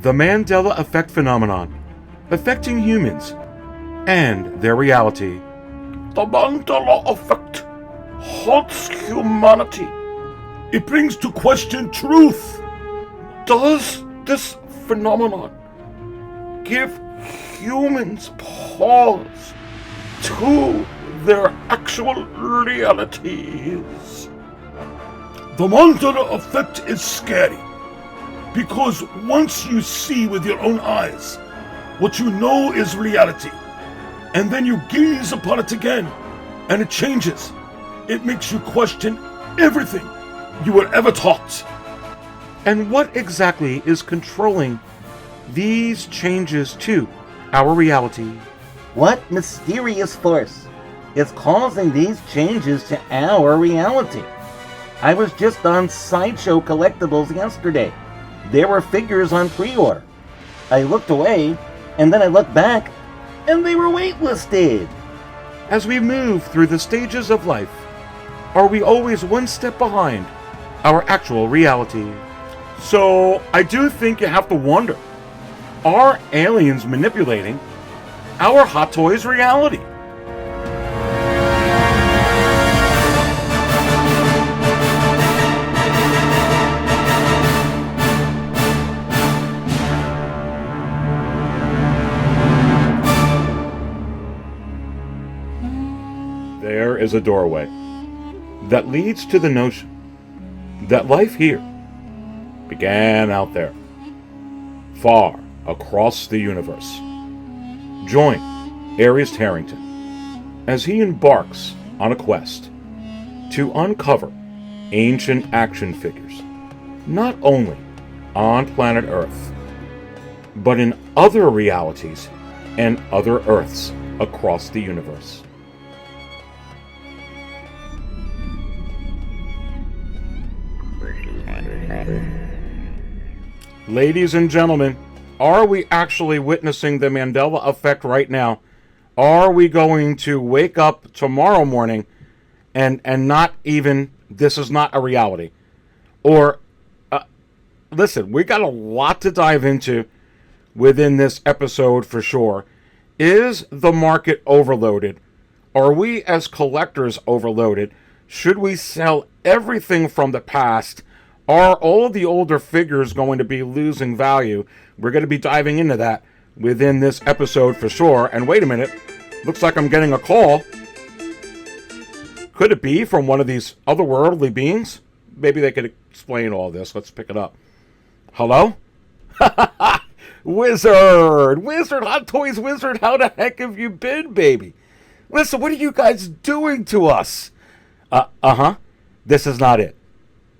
the Mandela effect phenomenon, affecting humans and their reality. The Mandela effect haunts humanity. It brings to question truth. Does this phenomenon give humans pause to their actual realities? The Mandela effect is scary because once you see with your own eyes what you know is reality, and then you gaze upon it again, and it changes. It makes you question everything you were ever taught. And what exactly is controlling these changes to our reality? What mysterious force is causing these changes to our reality? I was just on Sideshow Collectibles yesterday. There were figures on pre-order. I looked away, and then I looked back, and they were waitlisted. As we move through the stages of life, are we always one step behind our actual reality? So I do think you have to wonder, are aliens manipulating our Hot Toys reality? There is a doorway that leads to the notion that life here began out there, far across the universe. Join Aries Harrington as he embarks on a quest to uncover ancient action figures, not only on planet Earth, but in other realities and other Earths across the universe. Ladies and gentlemen, are we actually witnessing the Mandela effect right now? Are we going to wake up tomorrow morning and not even, this is not a reality? Or, listen, we got a lot to dive into within this episode for sure. Is the market overloaded? Are we as collectors overloaded? Should we sell everything from the past? Are all of the older figures going to be losing value? We're going to be diving into that within this episode for sure. And wait a minute, looks like I'm getting a call. Could it be from one of these otherworldly beings? Maybe they could explain all this. Let's pick it up. Hello? Wizard! Hot Toys Wizard, how the heck have you been, baby? Listen, what are you guys doing to us? This is not it.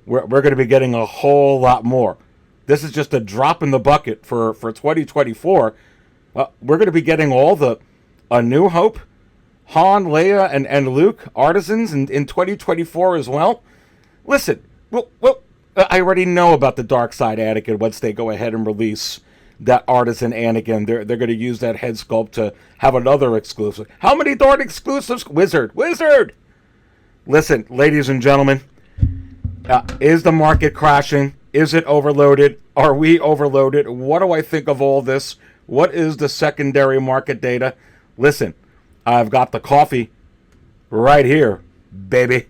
We're going to be getting a whole lot more. This is just a drop in the bucket for 2024. We're going to be getting all the A New Hope, Han, Leia, and Luke Artisans in 2024 as well. Listen, well, I already know about the Dark Side Anakin once they go ahead and release that Artisan Anakin. They're going to use that head sculpt to have another exclusive. How many darn exclusives? Wizard! Listen, ladies and gentlemen, is the market crashing? Is it overloaded? Are we overloaded? What do I think of all this? What is the secondary market data? Listen, I've got the coffee right here, baby.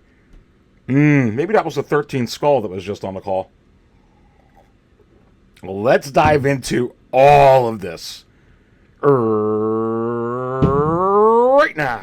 Maybe that was the 13th skull that was just on the call. Let's dive into all of this right now.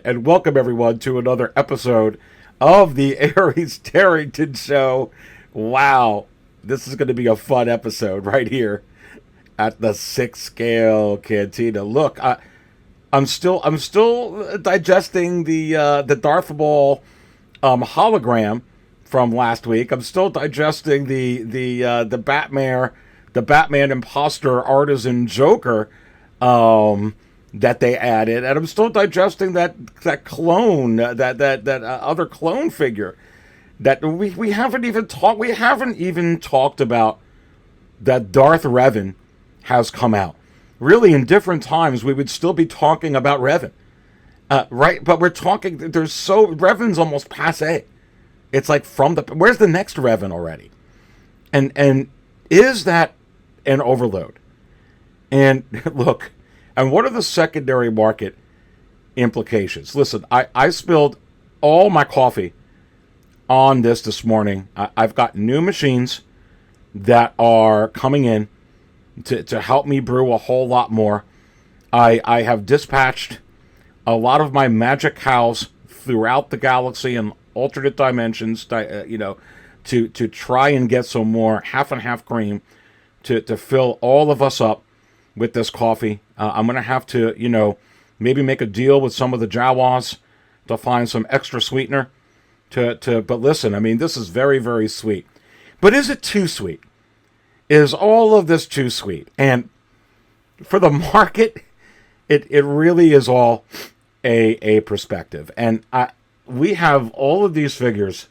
right, and welcome everyone to another episode of the Aries Tarrington Show. Wow, this is going to be a fun episode right here at the 6 Scale Cantina. Look, I'm still digesting the Darth Maul hologram from last week. I'm still digesting the Batman imposter artisan Joker that they added, and I'm still digesting that clone, that other clone figure that we haven't even talked. We haven't even talked about that Darth Revan has come out. Really, in different times, we would still be talking about Revan, right? But we're talking. Revan's almost passé. It's like where's the next Revan already? And is that an overload? And look. And what are the secondary market implications? Listen, I spilled all my coffee on this morning. I've got new machines that are coming in to help me brew a whole lot more. I have dispatched a lot of my magic cows throughout the galaxy and alternate dimensions, to try and get some more half and half cream to fill all of us up with this coffee. I'm going to have to, maybe make a deal with some of the Jawas to find some extra sweetener but listen, I mean, this is very, very sweet. But is it too sweet? Is all of this too sweet? And for the market, it really is all a perspective. And we have all of these figures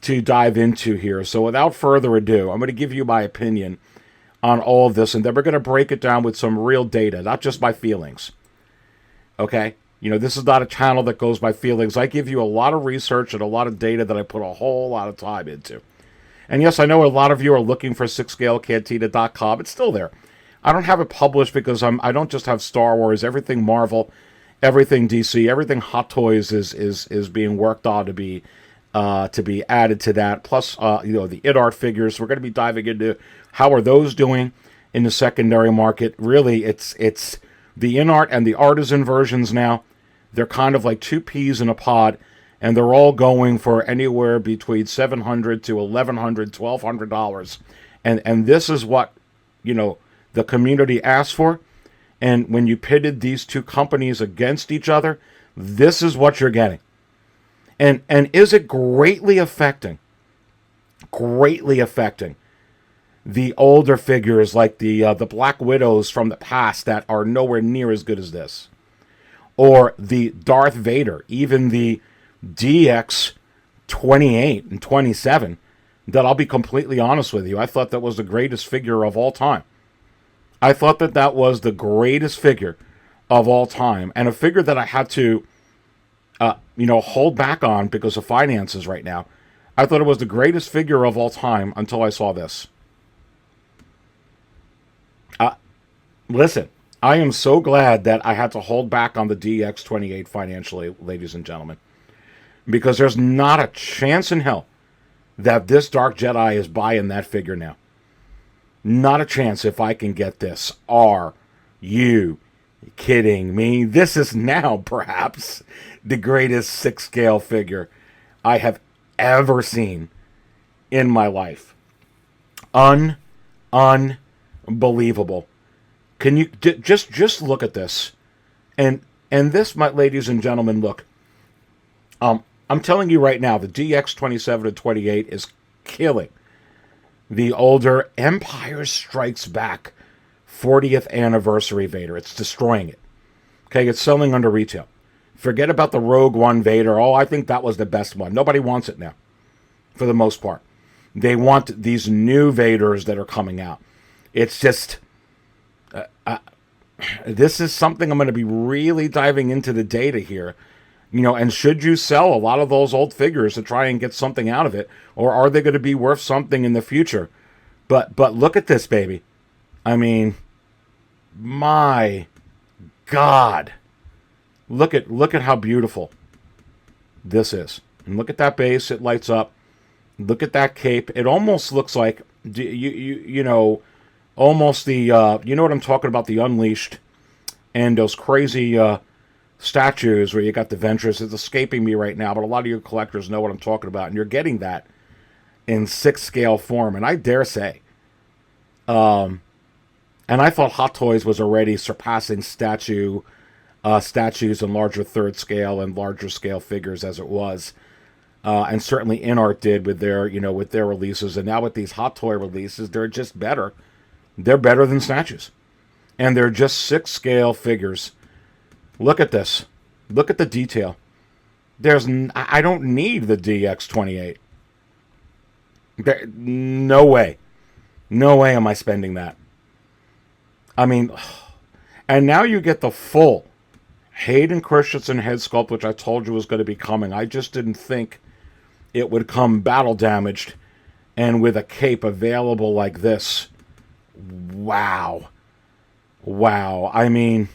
to dive into here. So without further ado, I'm going to give you my opinion on all of this, and then we're going to break it down with some real data, not just my feelings. Okay? This is not a channel that goes by feelings. I give you a lot of research and a lot of data that I put a whole lot of time into. And yes, I know a lot of you are looking for 6scalecantina.com. It's still there. I don't have it published because I don't just have Star Wars. Everything Marvel, everything DC, everything Hot Toys is being worked on to be added to that. Plus, the It Art figures. We're going to be diving into how are those doing in the secondary market. Really, it's the In Art and the Artisan versions now. They're kind of like two peas in a pod, and they're all going for anywhere between $700 to $1,100, $1,200. And this is what, the community asked for. And when you pitted these two companies against each other, this is what you're getting. And is it greatly affecting the older figures like the Black Widows from the past that are nowhere near as good as this? Or the Darth Vader, even the DX 28 and 27, that I'll be completely honest with you, I thought that was the greatest figure of all time. I thought that was the greatest figure of all time, and a figure that I had to hold back on because of finances right now. I thought it was the greatest figure of all time until I saw this. Listen, I am so glad that I had to hold back on the DX28 financially, ladies and gentlemen, because there's not a chance in hell that this Dark Jedi is buying that figure now. Not a chance if I can get this. Are you kidding me? This is now perhaps the greatest 6 scale figure I have ever seen in my life. Unbelievable. Can you just look at this? And this, my ladies and gentlemen, look. I'm telling you right now, the DX 27 and 28 is killing the older Empire Strikes Back 40th anniversary Vader. It's destroying it. Okay, it's selling under retail. Forget about the Rogue One Vader. Oh, I think that was the best one. Nobody wants it now, for the most part. They want these new Vaders that are coming out. It's just... this is something I'm going to be really diving into the data here. And should you sell a lot of those old figures to try and get something out of it? Or are they going to be worth something in the future? But look at this, baby. I mean, my God. Look at how beautiful this is. And look at that base. It lights up. Look at that cape. It almost looks like, almost the, you know what I'm talking about, the Unleashed, and those crazy statues where you got the Ventress. It's escaping me right now, but a lot of you collectors know what I'm talking about, and you're getting that in 6 scale form. And I dare say, and I thought Hot Toys was already surpassing statues in larger 3rd scale and larger scale figures as it was. And certainly InArt did with their, with their releases. And now with these Hot Toy releases, they're just better. They're better than statues. And they're just 6 scale figures. Look at this. Look at the detail. I don't need the DX28. No way. No way am I spending that. I mean, and now you get the full Hayden Christensen head sculpt, which I told you was going to be coming. I just didn't think it would come battle damaged and with a cape available like this. Wow. Wow. I mean,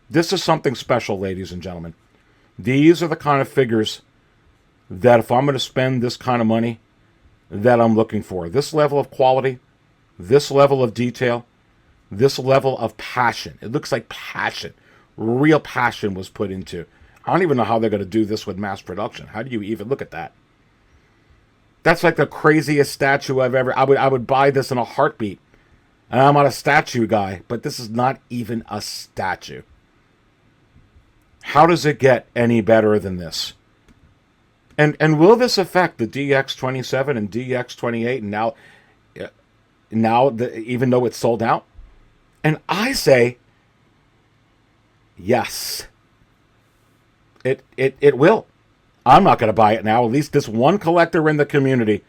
this is something special, ladies and gentlemen. These are the kind of figures that if I'm going to spend this kind of money, that I'm looking for. This level of quality, this level of detail, this level of passion. It looks like passion. Real passion was put into. I don't even know how they're going to do this with mass production. How do you even look at that? That's like the craziest statue I've ever... I would buy this in a heartbeat. And I'm not a statue guy, but this is not even a statue. How does it get any better than this? And will this affect the DX27 and DX28 and even though it's sold out? And I say, yes. It will. I'm not going to buy it now. At least this one collector in the community.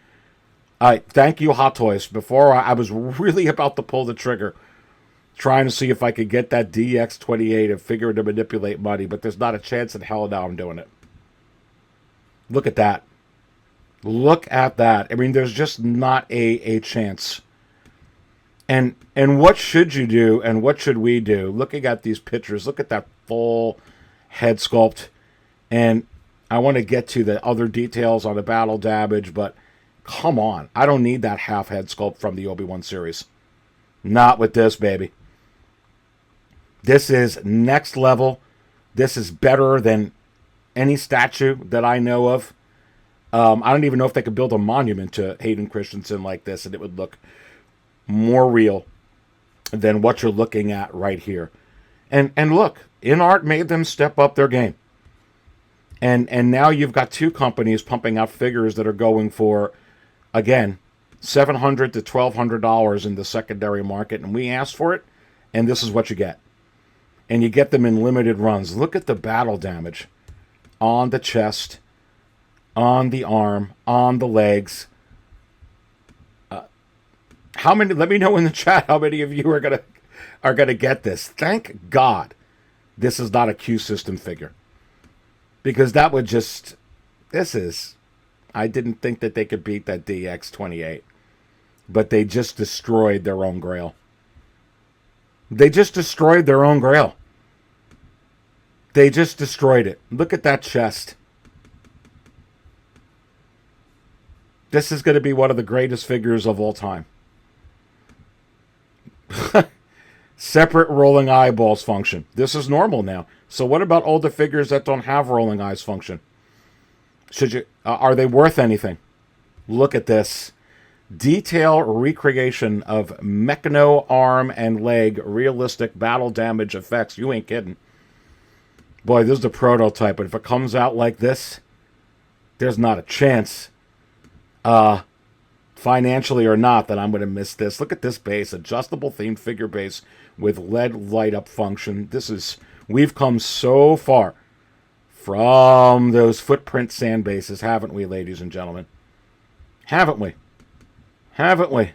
Thank you, Hot Toys. Before I was really about to pull the trigger, trying to see if I could get that DX28 and figure to manipulate money, but there's not a chance in hell now I'm doing it. Look at that. Look at that. I mean, there's just not a chance. And what should you do and what should we do? Looking at these pictures, look at that full head sculpt. And I want to get to the other details on the battle damage, but come on. I don't need that half head sculpt from the Obi-Wan series. Not with this, baby. This is next level. This is better than any statue that I know of. I don't even know if they could build a monument to Hayden Christensen like this and it would look more real than what you're looking at right here. And look, InArt made them step up their game. And now you've got 2 companies pumping out figures that are going for, again, $700 to $1,200 in the secondary market. And we asked for it, and this is what you get. And you get them in limited runs. Look at the battle damage on the chest, on the arm, on the legs. How many? Let me know in the chat how many of you are gonna get this. Thank God, this is not a Q system figure, because that would just. This is. I didn't think that they could beat that DX28, but they just destroyed their own grail. They just destroyed their own grail. They just destroyed it. Look at that chest. This is going to be one of the greatest figures of all time. Separate rolling eyeballs function. This is normal now. So what about older figures that don't have rolling eyes function? Should you? Are they worth anything? Look at this. Detail recreation of Mechano arm and leg realistic battle damage effects. You ain't kidding. Boy, this is the prototype, but if it comes out like this, there's not a chance, financially or not, that I'm going to miss this. Look at this base. Adjustable themed figure base with LED light-up function. We've come so far from those footprint sand bases, haven't we, ladies and gentlemen? Haven't we? Haven't we?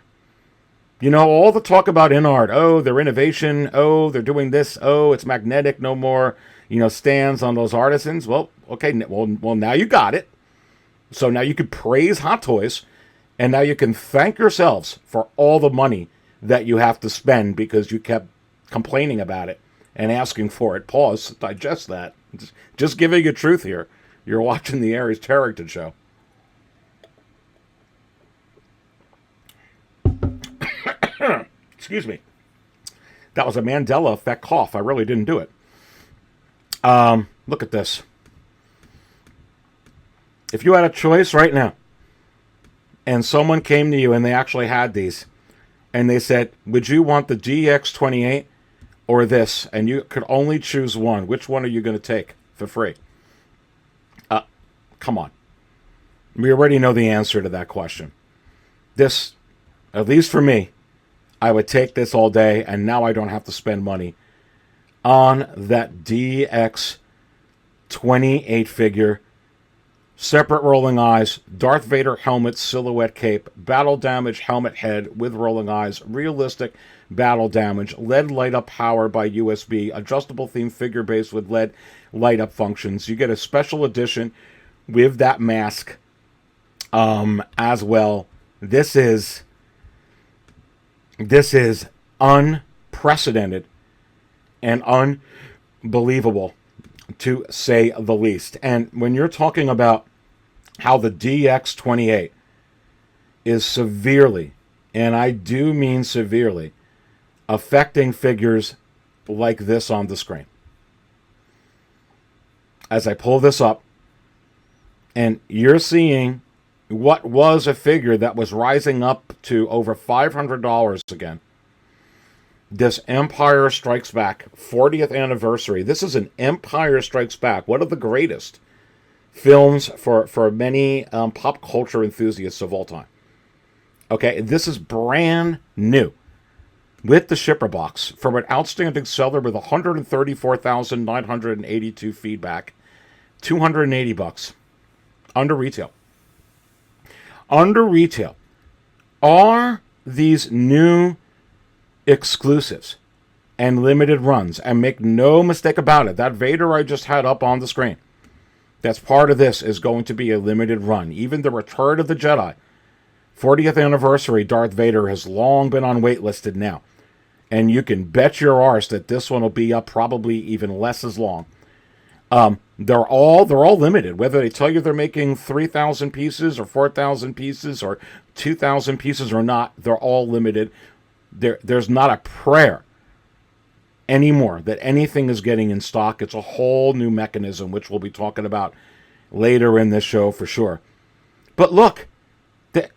You know, all the talk about InArt. Oh, their innovation. Oh, they're doing this. Oh, it's magnetic. No more, stands on those Artisans. Well, okay. Well, now you got it. So now you can praise Hot Toys, and now you can thank yourselves for all the money that you have to spend because you kept complaining about it and asking for it. Pause. Digest that. Just giving you truth here. You're watching the Aries Tarrington Show. Excuse me. That was a Mandela effect cough. I really didn't do it. Look at this. If you had a choice right now, and someone came to you and they actually had these, and they said, would you want the DX28 or this? And you could only choose one. Which one are you going to take for free? Come on. We already know the answer to that question. This, at least for me, I would take this all day, and now I don't have to spend money on that DX28 figure. Separate rolling eyes, Darth Vader helmet, silhouette cape, battle damage helmet head with rolling eyes, realistic battle damage, LED light up power by USB, adjustable theme figure base with LED light up functions. You get a special edition with that mask as well. This is unprecedented and unbelievable, to say the least. And when you're talking about how the DX28 is severely, and I do mean severely, affecting figures like this on the screen. As I pull this up, and you're seeing what was a figure that was rising up to over $500 again. This Empire Strikes Back 40th anniversary. This is an Empire Strikes Back, one of the greatest films for many pop culture enthusiasts of all time. Okay, this is brand new with the shipper box from an outstanding seller with 134,982 feedback, $280 under retail. Under retail. Are these new exclusives and limited runs? And make no mistake about it, that Vader I just had up on the screen, that's part of this, is going to be a limited run. Even the Return of the Jedi 40th anniversary Darth Vader has long been on waitlisted now. And you can bet your arse that this one will be up probably even less as long. They're all limited. Whether they tell you they're making 3,000 pieces or 4,000 pieces or 2,000 pieces or not, they're all limited. There's not a prayer anymore that anything is getting in stock. It's a whole new mechanism, which we'll be talking about later in this show for sure. But look, do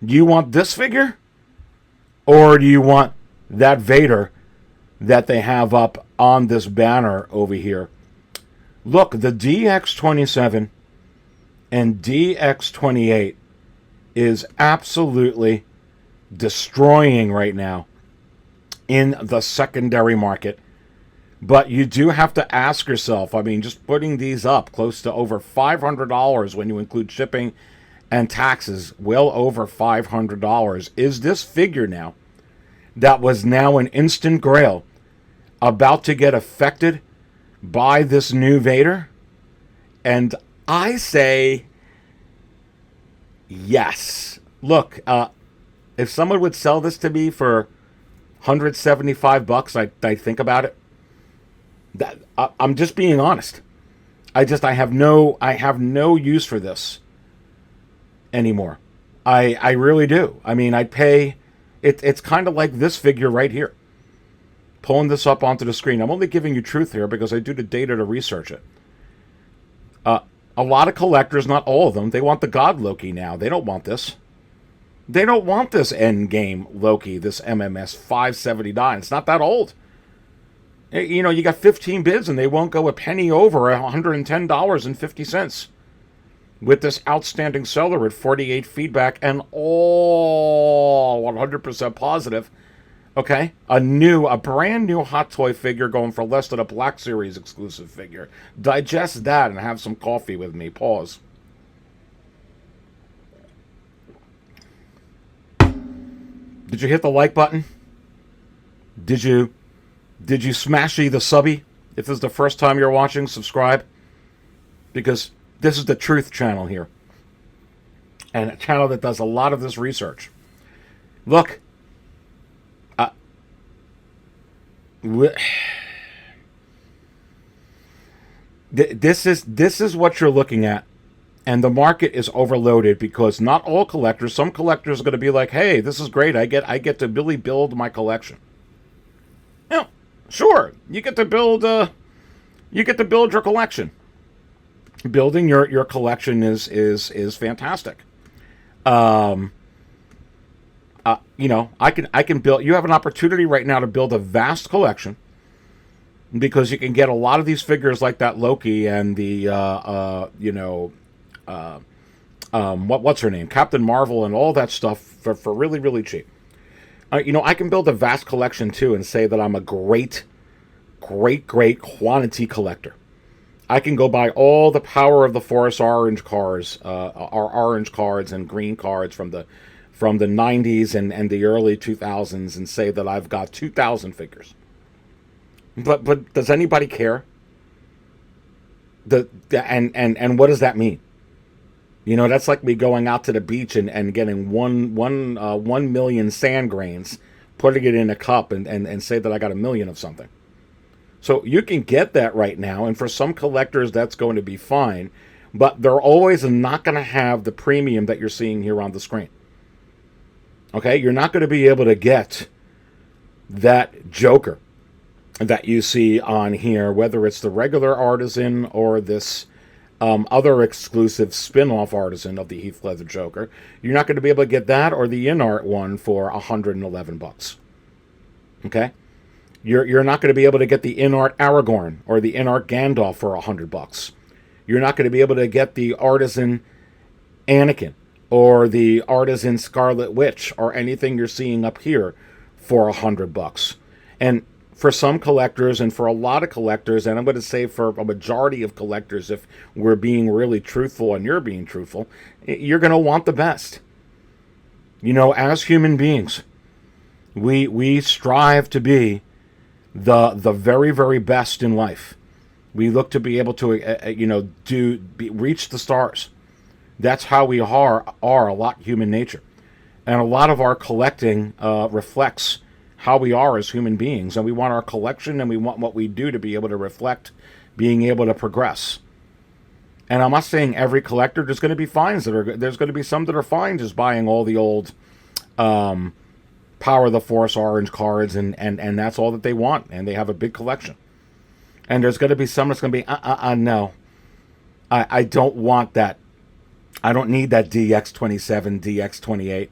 you want this figure? Or do you want that Vader that they have up on this banner over here? Look, the DX27 and DX28 is absolutely destroying right now in the secondary market. But you do have to ask yourself, I mean, just putting these up close to over $500 when you include shipping and taxes, well over $500. Is this figure now, that was now an instant grail, about to get affected by this new Vader? And I say yes. Look, if someone would sell this to me for $175, I think about it. I'm just being honest. I have no use for this anymore. I really do. I mean, I'd pay. It's kind of like this figure right here. Pulling this up onto the screen. I'm only giving you truth here because I do the data to research it. A lot of collectors, not all of them, they want the God Loki now. They don't want this. They don't want this Endgame Loki, this MMS 579. It's not that old. You know, you got 15 bids and they won't go a penny over $110.50 with this outstanding seller at 48 feedback and all 100% positive. Okay, a brand new Hot Toy figure going for less than a Black Series exclusive figure. Digest that and have some coffee with me. Pause. Did you hit the like button? Did you smashy the subby? If this is the first time you're watching, subscribe. Because this is the Truth channel here. And a channel that does a lot of this research. Look. This is what you're looking at. And the market is overloaded because not all collectors, some collectors are going to be like, hey, this is great. I get to really build my collection. Yeah, sure. You get to build you get to build your collection. Building your collection is fantastic. You know, I can build. You have an opportunity right now to build a vast collection because you can get a lot of these figures like that Loki and the what's her name, Captain Marvel, and all that stuff for really really cheap. You know, I can build a vast collection too and say that I'm a great quantity collector. I can go buy all the Power of the Force orange cards, orange cards and green cards from the 90s and the early 2000s and say that I've got 2,000 figures. But does anybody care? And what does that mean? You know, that's like me going out to the beach and getting 1 million sand grains, putting it in a cup and say that I got 1 million of something. So you can get that right now, and for some collectors that's going to be fine, but they're always not going to have the premium that you're seeing here on the screen. Okay, you're not going to be able to get that Joker that you see on here, whether it's the regular Artisan or this other exclusive spin-off Artisan of the Heath Ledger Joker. You're not going to be able to get that or the in-art one for $111. Okay? You're not going to be able to get the in-art Aragorn or the in-art Gandalf for $100. You're not going to be able to get the Artisan Anakin or the Artisan Scarlet Witch or anything you're seeing up here for $100. And for some collectors and for a lot of collectors, and I'm going to say for a majority of collectors, if we're being really truthful and you're being truthful, you're going to want the best. You know, as human beings, we strive to be the very, very best in life. We look to be able to, reach the stars. That's how we are a lot human nature. And a lot of our collecting reflects how we are as human beings. And we want our collection and we want what we do to be able to reflect being able to progress. And I'm not saying every collector, there's going to be fines there's going to be some that are fine just buying all the old Power of the Force orange cards and that's all that they want. And they have a big collection. And there's going to be some that's going to be, no. I don't want that. I don't need that DX27, DX28.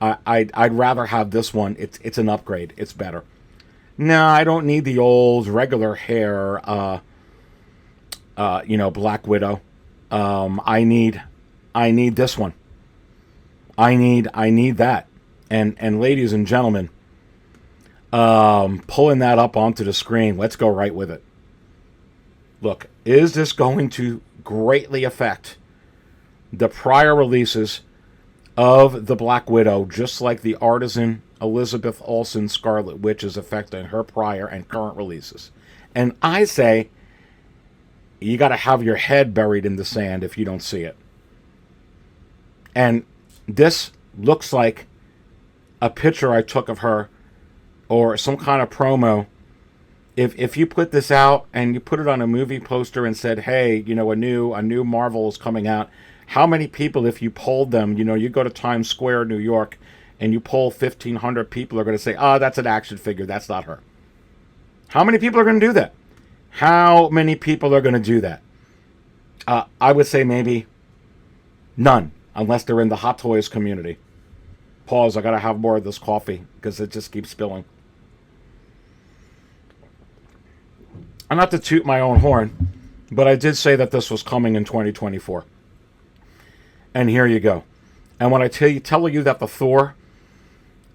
I'd rather have this one. It's an upgrade. It's better. No, I don't need the old regular hair, Black Widow. I need this one. I need that. And ladies and gentlemen, pulling that up onto the screen, let's go right with it. Look, is this going to greatly affect the prior releases of the Black Widow, just like the Artisan Elizabeth Olsen Scarlet Witch is affecting her prior and current releases? And I say, you got to have your head buried in the sand if you don't see it. And this looks like a picture I took of her or some kind of promo. If you put this out and you put it on a movie poster and said, hey, a new Marvel is coming out, how many people, if you polled them, you go to Times Square, New York, and you poll 1,500 people are going to say, that's an action figure, that's not her. How many people are going to do that? How many people are going to do that? I would say maybe none, unless they're in the Hot Toys community. Pause, I got to have more of this coffee because it just keeps spilling. And not to toot my own horn, but I did say that this was coming in 2024. And here you go. And when I tell you that the Thor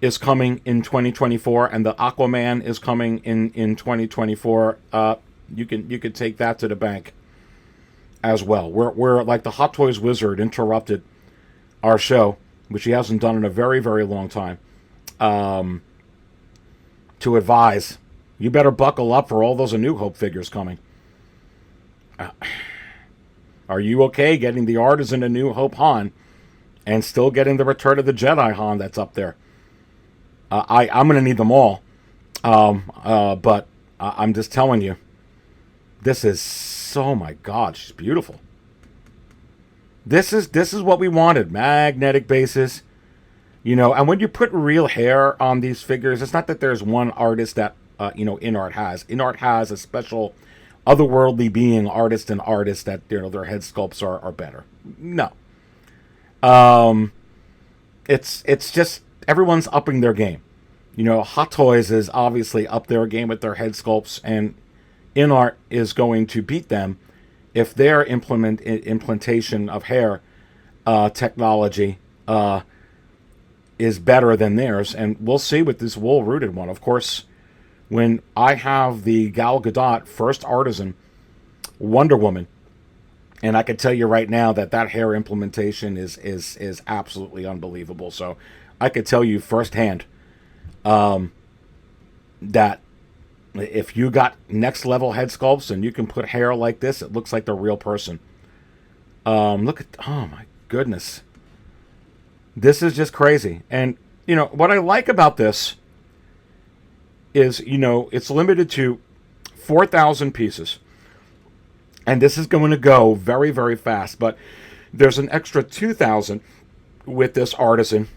is coming in 2024 and the Aquaman is coming in 2024, you can take that to the bank as well. We're like the Hot Toys Wizard interrupted our show, which he hasn't done in a very, very long time, to advise, you better buckle up for all those A New Hope figures coming. Are you okay getting the Artisan A New Hope Han and still getting the Return of the Jedi Han that's up there? I'm going to need them all. But I'm just telling you, this is, oh my God, she's beautiful. This is what we wanted. Magnetic bases. And when you put real hair on these figures, it's not that there's one artist that, InArt has. InArt has a special otherworldly being artist and artists that, you know, their head sculpts are better. No. It's just everyone's upping their game. You know, Hot Toys is obviously up their game with their head sculpts, and InArt is going to beat them if their implementation of hair technology is better than theirs. And we'll see with this wool-rooted one. Of course, when I have the Gal Gadot first Artisan Wonder Woman, and I can tell you right now that hair implementation is absolutely unbelievable. So I could tell you firsthand that if you got next level head sculpts and you can put hair like this, it looks like the real person. Look at, oh my goodness. This is just crazy. And, you know, what I like about this is, you know, it's limited to 4,000 pieces. And this is going to go very, very fast. But there's an extra 2,000 with this Artisan.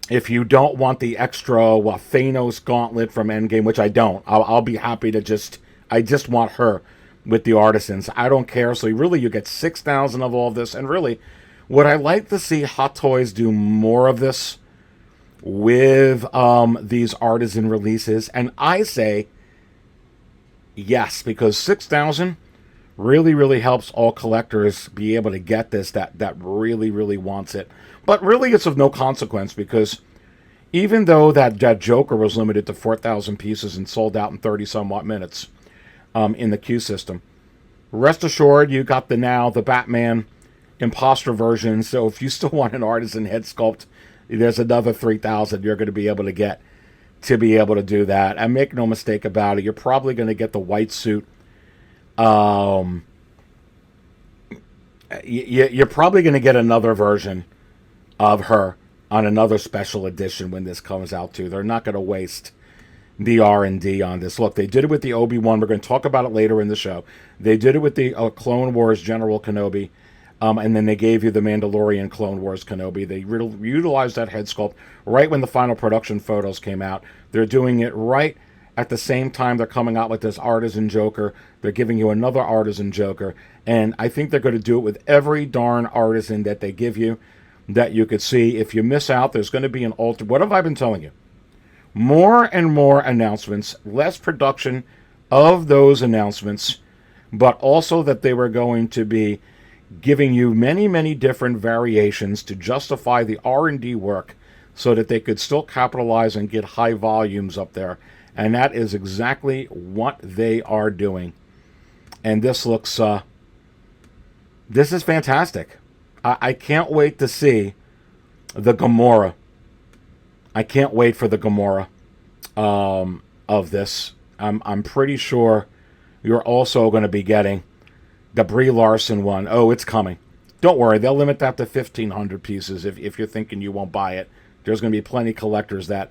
If you don't want the extra Thanos gauntlet from Endgame, which I don't, I'll be happy to I just want her with the Artisans. I don't care. So really, you get 6,000 of all of this. And really, would I like to see Hot Toys do more of this with these Artisan releases? And I say yes, because 6,000 really, really helps all collectors be able to get this that really, really wants it. But really, it's of no consequence, because even though that Joker was limited to 4,000 pieces and sold out in 30-somewhat minutes in the queue system, rest assured, you got the Batman imposter version. So if you still want an Artisan head sculpt, there's another 3,000 you're going to be able to get to be able to do that. And make no mistake about it, you're probably going to get the white suit. You're probably going to get another version of her on another special edition when this comes out too. They're not going to waste the R&D on this. Look, they did it with the Obi-Wan. We're going to talk about it later in the show. They did it with the Clone Wars General Kenobi, and then they gave you the Mandalorian Clone Wars Kenobi. They utilized that head sculpt right when the final production photos came out. They're doing it right at the same time they're coming out with this Artisan Joker. They're giving you another Artisan Joker, and I think they're going to do it with every darn Artisan that they give you, that you could see. If you miss out, there's going to be an alter. What have I been telling you? More and more announcements, less production of those announcements, but also that they were going to be giving you many, many different variations to justify the R&D work so that they could still capitalize and get high volumes up there. And that is exactly what they are doing. And this looks, this is fantastic. I can't wait to see the Gamora. I can't wait for the Gamora of this. I'm pretty sure you're also going to be getting the Brie Larson one. Oh, it's coming. Don't worry, they'll limit that to 1,500 pieces. If you're thinking you won't buy it, there's going to be plenty of collectors that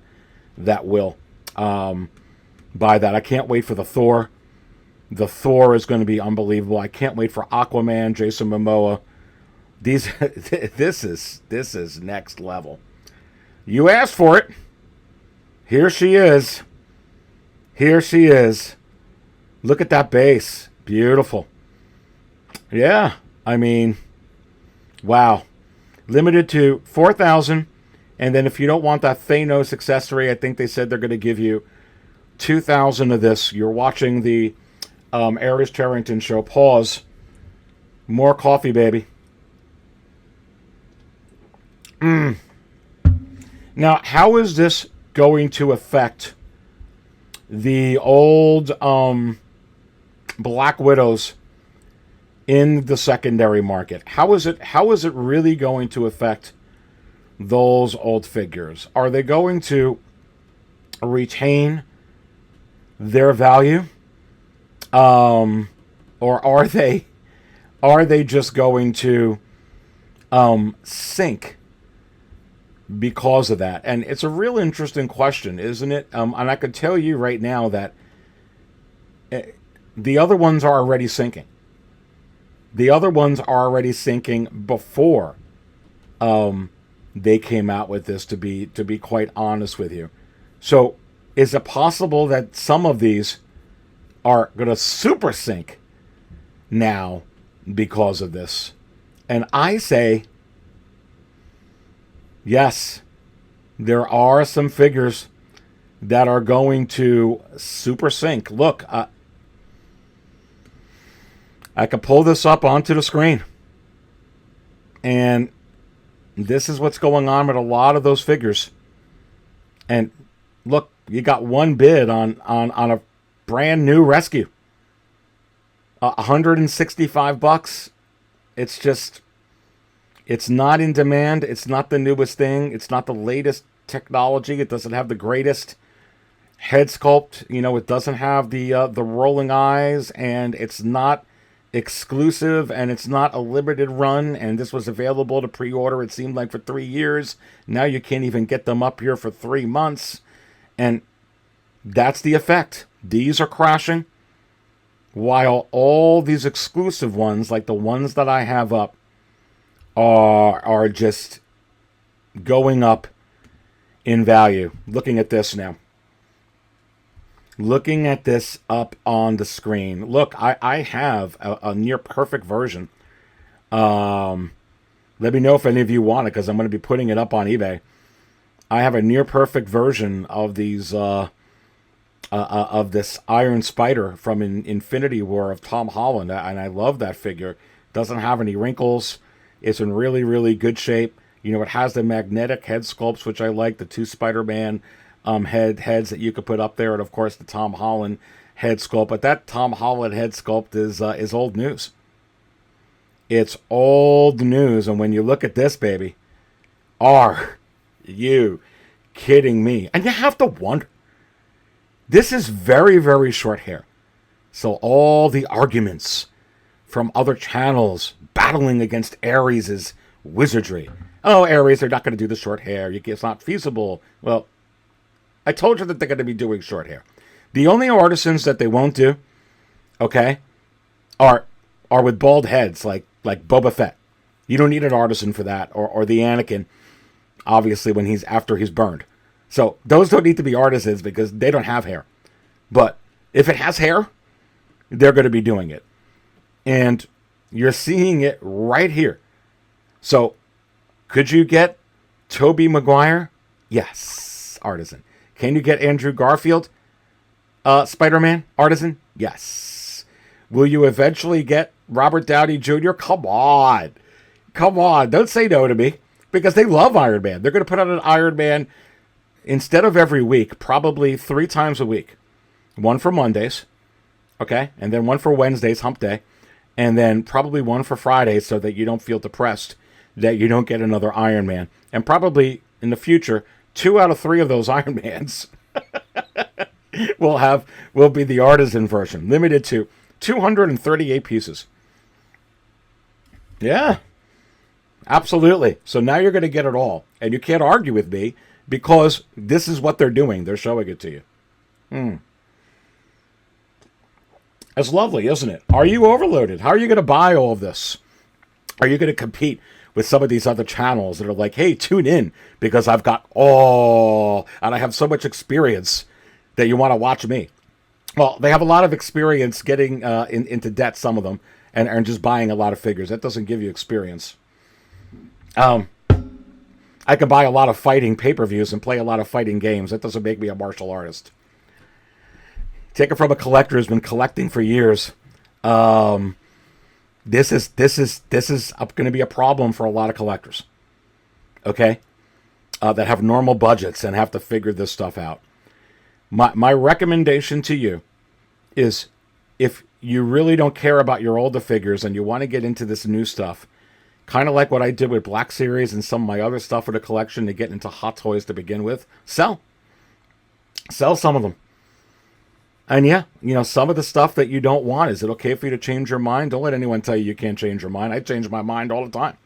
will buy that. I can't wait for the Thor. The Thor is going to be unbelievable. I can't wait for Aquaman, Jason Momoa. This is next level. You asked for it. Here she is. Here she is. Look at that base. Beautiful. Yeah, I mean, wow. Limited to 4,000. And then if you don't want that Thanos accessory, I think they said they're going to give you 2,000 of this. You're watching the Aries Charrington show. Pause. More coffee, baby. Now, how is this going to affect the old Black Widows in the secondary market? How is it really going to affect those old figures? Are they going to retain their value, or are they just going to sink because of that? And it's a real interesting question, isn't it? And I could tell you right now that the other ones are already sinking. The other ones are already sinking before they came out with this, to be quite honest with you. So is it possible that some of these are going to super sink now because of this. And I say, yes, there are some figures that are going to super sync. Look, I can pull this up onto the screen. And this is what's going on with a lot of those figures. And look, you got one bid on a brand new rescue. $165. It's just, it's not in demand. It's not the newest thing. It's not the latest technology. It doesn't have the greatest head sculpt. You know, it doesn't have the rolling eyes, and it's not exclusive, and it's not a limited run. And this was available to pre-order, it seemed like, for 3 years. Now you can't even get them up here for 3 months. And that's the effect. These are crashing, while all these exclusive ones, like the ones that I have up, are just going up in value. Looking at this now. Looking at this up on the screen. Look, I have a near perfect version. Let me know if any of you want it, because I'm going to be putting it up on eBay. I have a near perfect version of these of this Iron Spider from Infinity War of Tom Holland, and I love that figure. Doesn't have any wrinkles. It's in really, really good shape. You know, it has the magnetic head sculpts, which I like. The 2 Spider-Man heads that you could put up there, and of course the Tom Holland head sculpt. But that Tom Holland head sculpt is old news. It's old news, and when you look at this baby, are you kidding me? And you have to wonder. This is very, very short hair. So all the arguments from other channels battling against Ares' wizardry. Oh, Ares, they're not going to do the short hair. It's not feasible. Well, I told you that they're going to be doing short hair. The only artisans that they won't do, okay, are with bald heads, like Boba Fett. You don't need an artisan for that, or the Anakin, obviously, after he's burned. So those don't need to be artisans because they don't have hair. But if it has hair, they're going to be doing it. And you're seeing it right here. So could you get Tobey Maguire? Yes, artisan. Can you get Andrew Garfield? Spider-Man, artisan? Yes. Will you eventually get Robert Downey Jr.? Come on. Come on. Don't say no to me. Because they love Iron Man. They're going to put out an Iron Man instead of every week, probably 3 times a week. One for Mondays, okay? And then one for Wednesdays, hump day. And then probably one for Fridays so that you don't feel depressed that you don't get another Iron Man. And probably in the future, 2 out of 3 of those Iron Mans will be the artisan version, limited to 238 pieces. Yeah, absolutely. So now you're going to get it all. And you can't argue with me because this is what they're doing. They're showing it to you. It's lovely, isn't it? Are you overloaded? How are you going to buy all of this? Are you going to compete with some of these other channels that are like, hey, tune in because I've got all, and I have so much experience that you want to watch me? Well, they have a lot of experience getting into debt, some of them, and just buying a lot of figures. That doesn't give you experience. I could buy a lot of fighting pay-per-views and play a lot of fighting games. That doesn't make me a martial artist. Take it from a collector who's been collecting for years. This is going to be a problem for a lot of collectors. Okay, that have normal budgets and have to figure this stuff out. My recommendation to you is, if you really don't care about your older figures and you want to get into this new stuff, kind of like what I did with Black Series and some of my other stuff for the collection to get into Hot Toys to begin with, sell some of them. And yeah, you know, some of the stuff that you don't want, is it okay for you to change your mind? Don't let anyone tell you you can't change your mind. I change my mind all the time.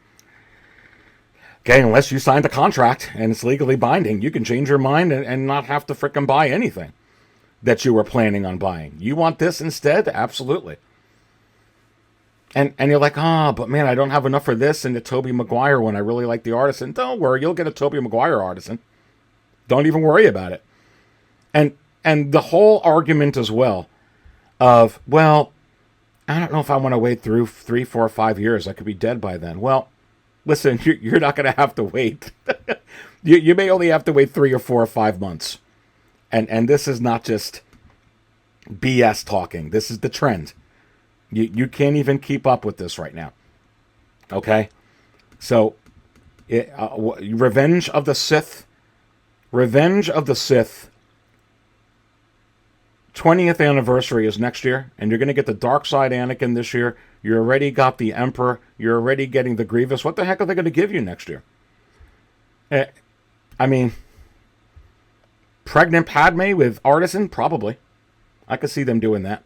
Okay, unless you signed a contract and it's legally binding, you can change your mind and not have to frickin' buy anything that you were planning on buying. You want this instead? Absolutely. And you're like, but man, I don't have enough for this and the Tobey Maguire one. I really like the artisan. Don't worry, you'll get a Tobey Maguire artisan. Don't even worry about it. And the whole argument as well of, well, I don't know if I want to wait through 3, 4, 5 years. I could be dead by then. Well, listen, you're not going to have to wait. You may only have to wait 3 or 4 or 5 months. And this is not just BS talking. This is the trend. You can't even keep up with this right now. Okay? So, Revenge of the Sith. Revenge of the Sith 20th anniversary is next year, and you're going to get the Dark Side Anakin this year. You already got the Emperor. You're already getting the Grievous. What the heck are they going to give you next year? I mean, pregnant Padme with Artisan? Probably. I could see them doing that.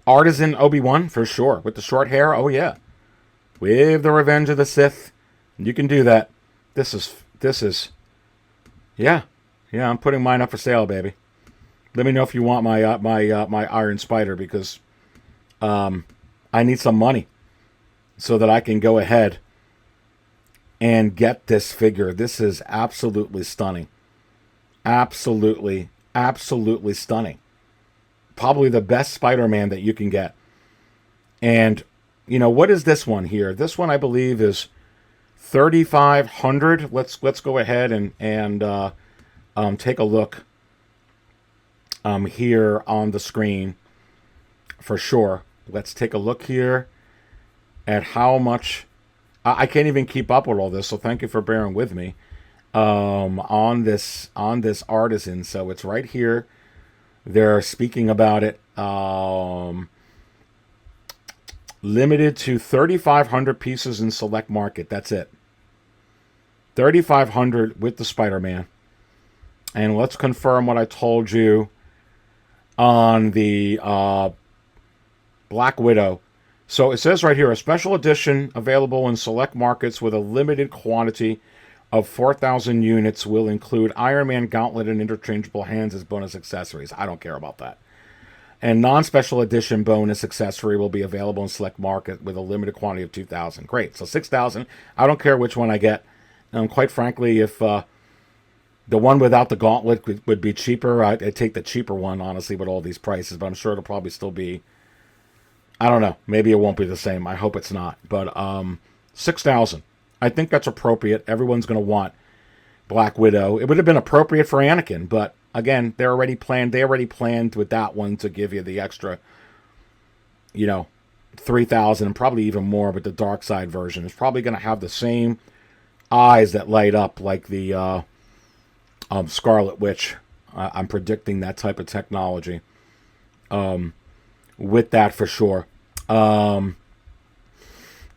Artisan Obi-Wan, for sure. With the short hair, oh yeah. With the Revenge of the Sith, you can do that. This is, yeah, I'm putting mine up for sale, baby. Let me know if you want my my Iron Spider, because I need some money so that I can go ahead and get this figure. This is absolutely stunning. Absolutely stunning. Probably the best Spider-Man that you can get. And, you know, what is this one here? This one, I believe, is 3,500. Let's go ahead and take a look here on the screen for sure. Let's take a look here at how much. I can't even keep up with all this, so thank you for bearing with me on this Artisan. So it's right here. They're speaking about it. Limited to 3,500 pieces in select market. That's it. 3,500 with the Spider-Man. And let's confirm what I told you on the Black Widow. So it says right here, a special edition available in select markets with a limited quantity of 4,000 units will include Iron Man gauntlet and interchangeable hands as bonus accessories. I don't care about that. And non-special edition bonus accessory will be available in select market with a limited quantity of 2,000. Great. So 6,000. I don't care which one I get. Quite frankly, if the one without the gauntlet would be cheaper, I'd take the cheaper one, honestly, with all these prices. But I'm sure it'll probably still be, I don't know. Maybe it won't be the same. I hope it's not. But 6,000. I think that's appropriate. Everyone's going to want Black Widow. It would have been appropriate for Anakin, but again, they already planned with that one to give you the extra, 3,000 and probably even more with the Dark Side version. It's probably going to have the same eyes that light up like the Scarlet Witch. I'm predicting that type of technology with that for sure.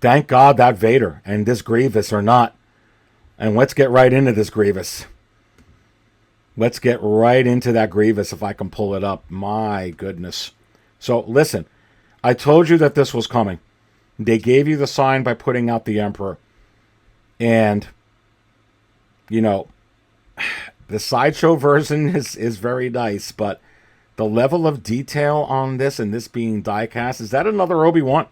Thank God that Vader and this Grievous are not. And let's get right into this Grievous. Let's get right into that Grievous if I can pull it up. My goodness. So listen, I told you that this was coming. They gave you the sign by putting out the Emperor. And, the Sideshow version is very nice, but the level of detail on this and this being die-cast, is that another Obi-Wan?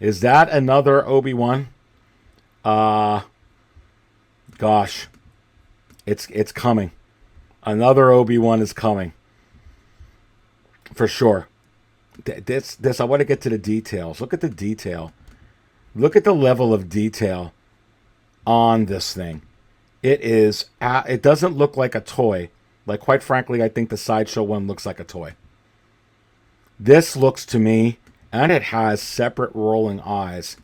Is that another Obi-Wan? Gosh. It's coming. Another Obi-Wan is coming. For sure. This I want to get to the details. Look at the detail. Look at the level of detail on this thing. It doesn't look like a toy. Like, quite frankly, I think the Sideshow one looks like a toy. This looks to me, and it has separate rolling eyes.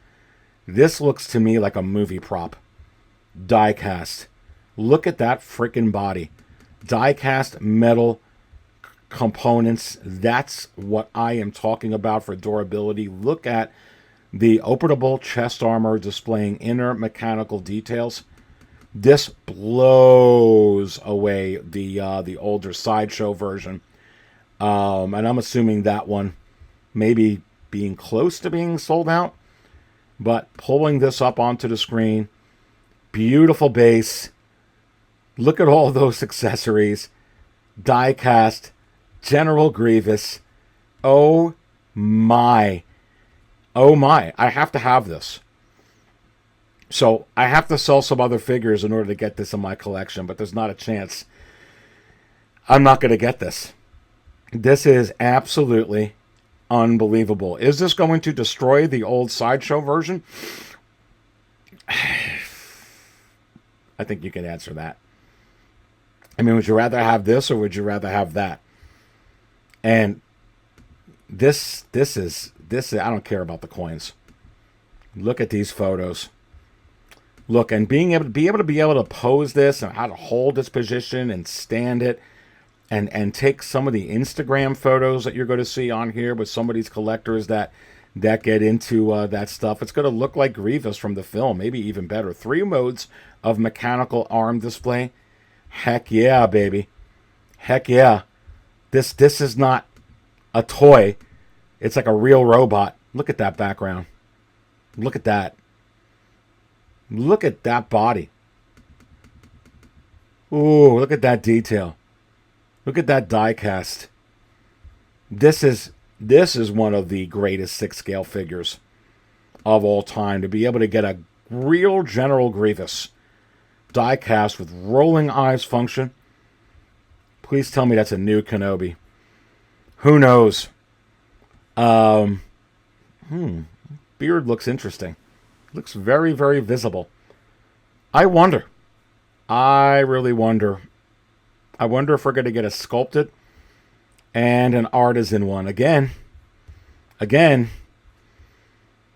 This looks to me like a movie prop. Die-cast. Look at that freaking body. Die-cast metal components. That's what I am talking about for durability. Look at the openable chest armor displaying inner mechanical details. This blows away the older Sideshow version. And I'm assuming that one maybe being close to being sold out. But pulling this up onto the screen, beautiful base. Look at all those accessories. Die-cast, General Grievous. Oh my. Oh my. I have to have this. So I have to sell some other figures in order to get this in my collection, but there's not a chance. I'm not going to get this. This is absolutely unbelievable. Is this going to destroy the old Sideshow version? I think you can answer that. I mean, would you rather have this or would you rather have that? And this is I don't care about the coins. Look at these photos. Look, and being able to pose this and how to hold its position and stand it and take some of the Instagram photos that you're going to see on here with some of these collectors that get into that stuff. It's going to look like Grievous from the film, maybe even better. 3 modes of mechanical arm display. Heck yeah, baby. Heck yeah. This is not a toy. It's like a real robot. Look at that background. Look at that. Look at that body. Ooh, look at that detail. Look at that die cast. This is one of the greatest 6-scale figures of all time. To be able to get a real General Grievous die cast with rolling eyes function. Please tell me that's a new Kenobi. Who knows? Beard looks interesting. Looks very, very visible. I wonder. I really wonder. I wonder if we're going to get a sculpted and an artisan one. Again,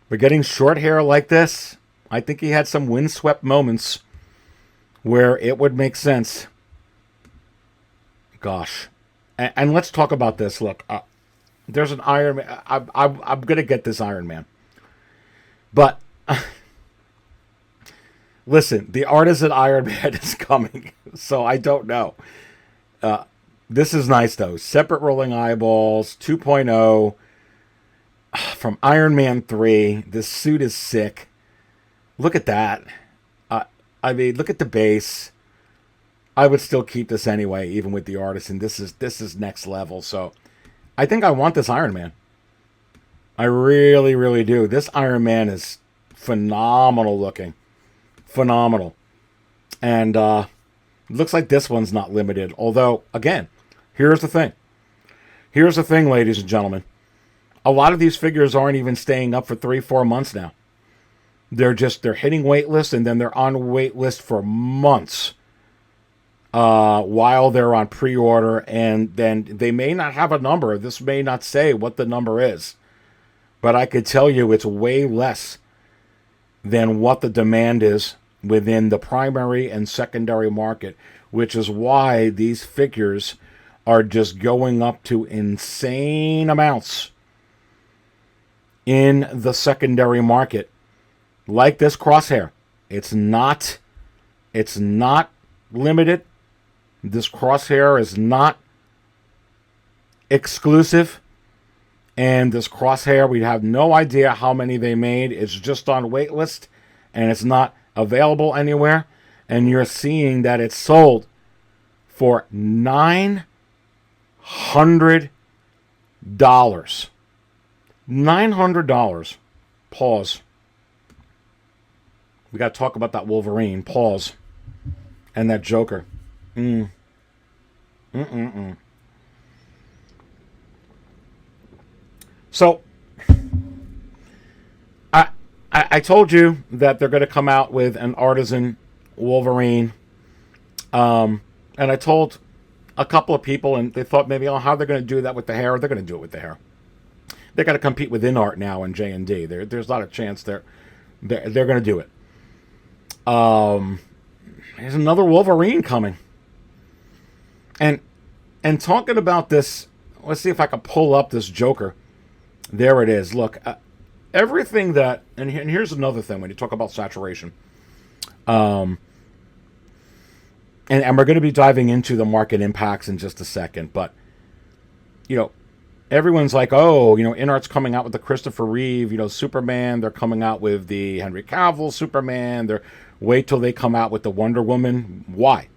we're getting short hair like this. I think he had some windswept moments where it would make sense. Gosh. And let's talk about this. Look, there's an Iron Man. I'm going to get this Iron Man. But, listen, the Artisan Iron Man is coming. So I don't know. This is nice, though. Separate rolling eyeballs, 2.0 from Iron Man 3. This suit is sick. Look at that. I mean, look at the base. I would still keep this anyway, even with the Artisan. This is next level. So I think I want this Iron Man. I really, really do. This Iron Man is phenomenal looking. Phenomenal. And looks like this one's not limited. Although, again, here's the thing. Here's the thing, ladies and gentlemen. A lot of these figures aren't even staying up for 3-4 months now. They're hitting waitlist and then they're on waitlist for months while they're on pre-order, and then they may not have a number. This may not say what the number is, but I could tell you it's way less than what the demand is within the primary and secondary market, which is why these figures are just going up to insane amounts in the secondary market. Like this Crosshair. It's not limited. This Crosshair is not exclusive. And this Crosshair, we have no idea how many they made. It's just on waitlist, and it's not available anywhere. And you're seeing that it's sold for $900. $900. Pause. We got to talk about that Wolverine. Pause. And that Joker. So, I told you that they're going to come out with an Artisan Wolverine. And I told a couple of people, and they thought maybe, how they're going to do that with the hair. They're going to do it with the hair. They're going to compete with InArt now in J&D. There's not a chance they're going to do it. There's another Wolverine coming. And talking about this, let's see if I can pull up this Joker. There it is. Look, everything that, and here's another thing when you talk about saturation. And we're going to be diving into the market impacts in just a second. But, everyone's like, InArt's coming out with the Christopher Reeve, Superman. They're coming out with the Henry Cavill Superman. Wait till they come out with the Wonder Woman. Why?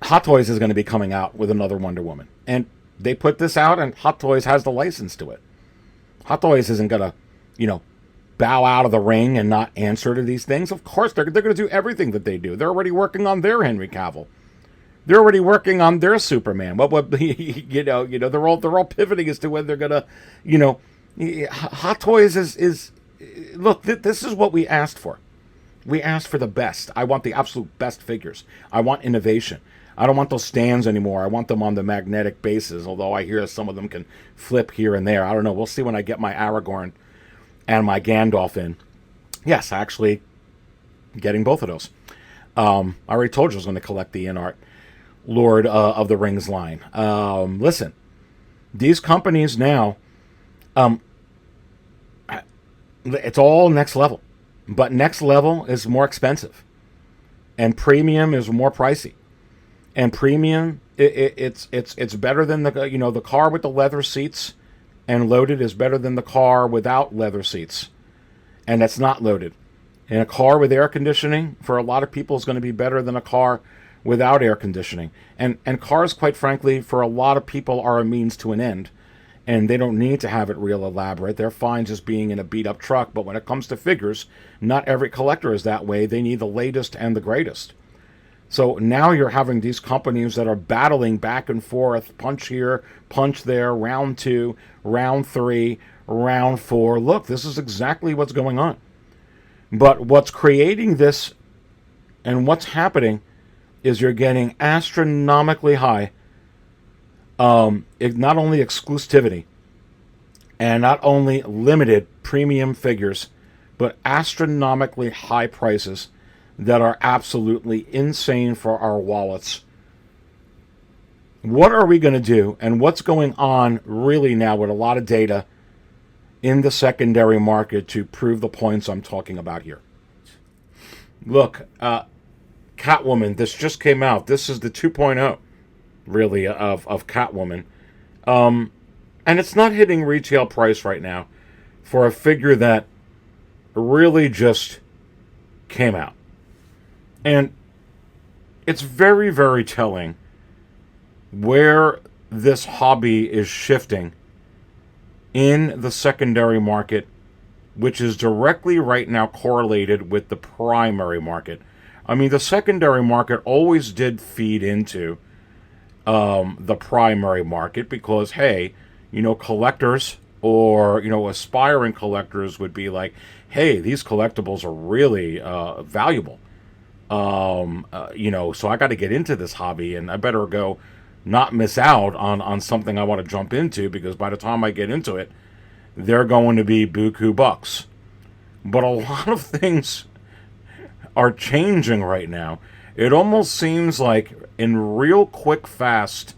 Hot Toys is going to be coming out with another Wonder Woman. And they put this out, and Hot Toys has the license to it. Hot Toys isn't going to, bow out of the ring and not answer to these things. Of course, they're going to do everything that they do. They're already working on their Henry Cavill. They're already working on their Superman. What they're all pivoting as to when they're gonna, Hot Toys is look. This is what we asked for. We asked for the best. I want the absolute best figures. I want innovation. I don't want those stands anymore. I want them on the magnetic bases, although I hear some of them can flip here and there. I don't know. We'll see when I get my Aragorn and my Gandalf in. Yes, actually getting both of those. I already told you I was going to collect the InArt Lord of the Rings line. Listen, these companies now, it's all next level. But next level is more expensive. And premium is more pricey. And premium, it's better than the car with the leather seats and loaded is better than the car without leather seats. And that's not loaded. And a car with air conditioning, for a lot of people, is going to be better than a car without air conditioning. And cars, quite frankly, for a lot of people are a means to an end. And they don't need to have it real elaborate. They're fine just being in a beat-up truck. But when it comes to figures, not every collector is that way. They need the latest and the greatest. So now you're having these companies that are battling back and forth, punch here, punch there, round 2, round 3, round 4. Look, this is exactly what's going on. But what's creating this and what's happening is you're getting astronomically high, not only exclusivity and not only limited premium figures, but astronomically high prices that are absolutely insane for our wallets. What are we going to do, and what's going on really now with a lot of data in the secondary market to prove the points I'm talking about here? Look, Catwoman, this just came out. This is the 2.0, really, of Catwoman. And it's not hitting retail price right now for a figure that really just came out. And it's very, very telling where this hobby is shifting in the secondary market, which is directly right now correlated with the primary market. I mean, the secondary market always did feed into the primary market because, hey, collectors or, aspiring collectors would be like, hey, these collectibles are really valuable. So I got to get into this hobby, and I better go not miss out on something I want to jump into, because by the time I get into it, they're going to be buku bucks. But a lot of things are changing right now. It almost seems like in real quick, fast,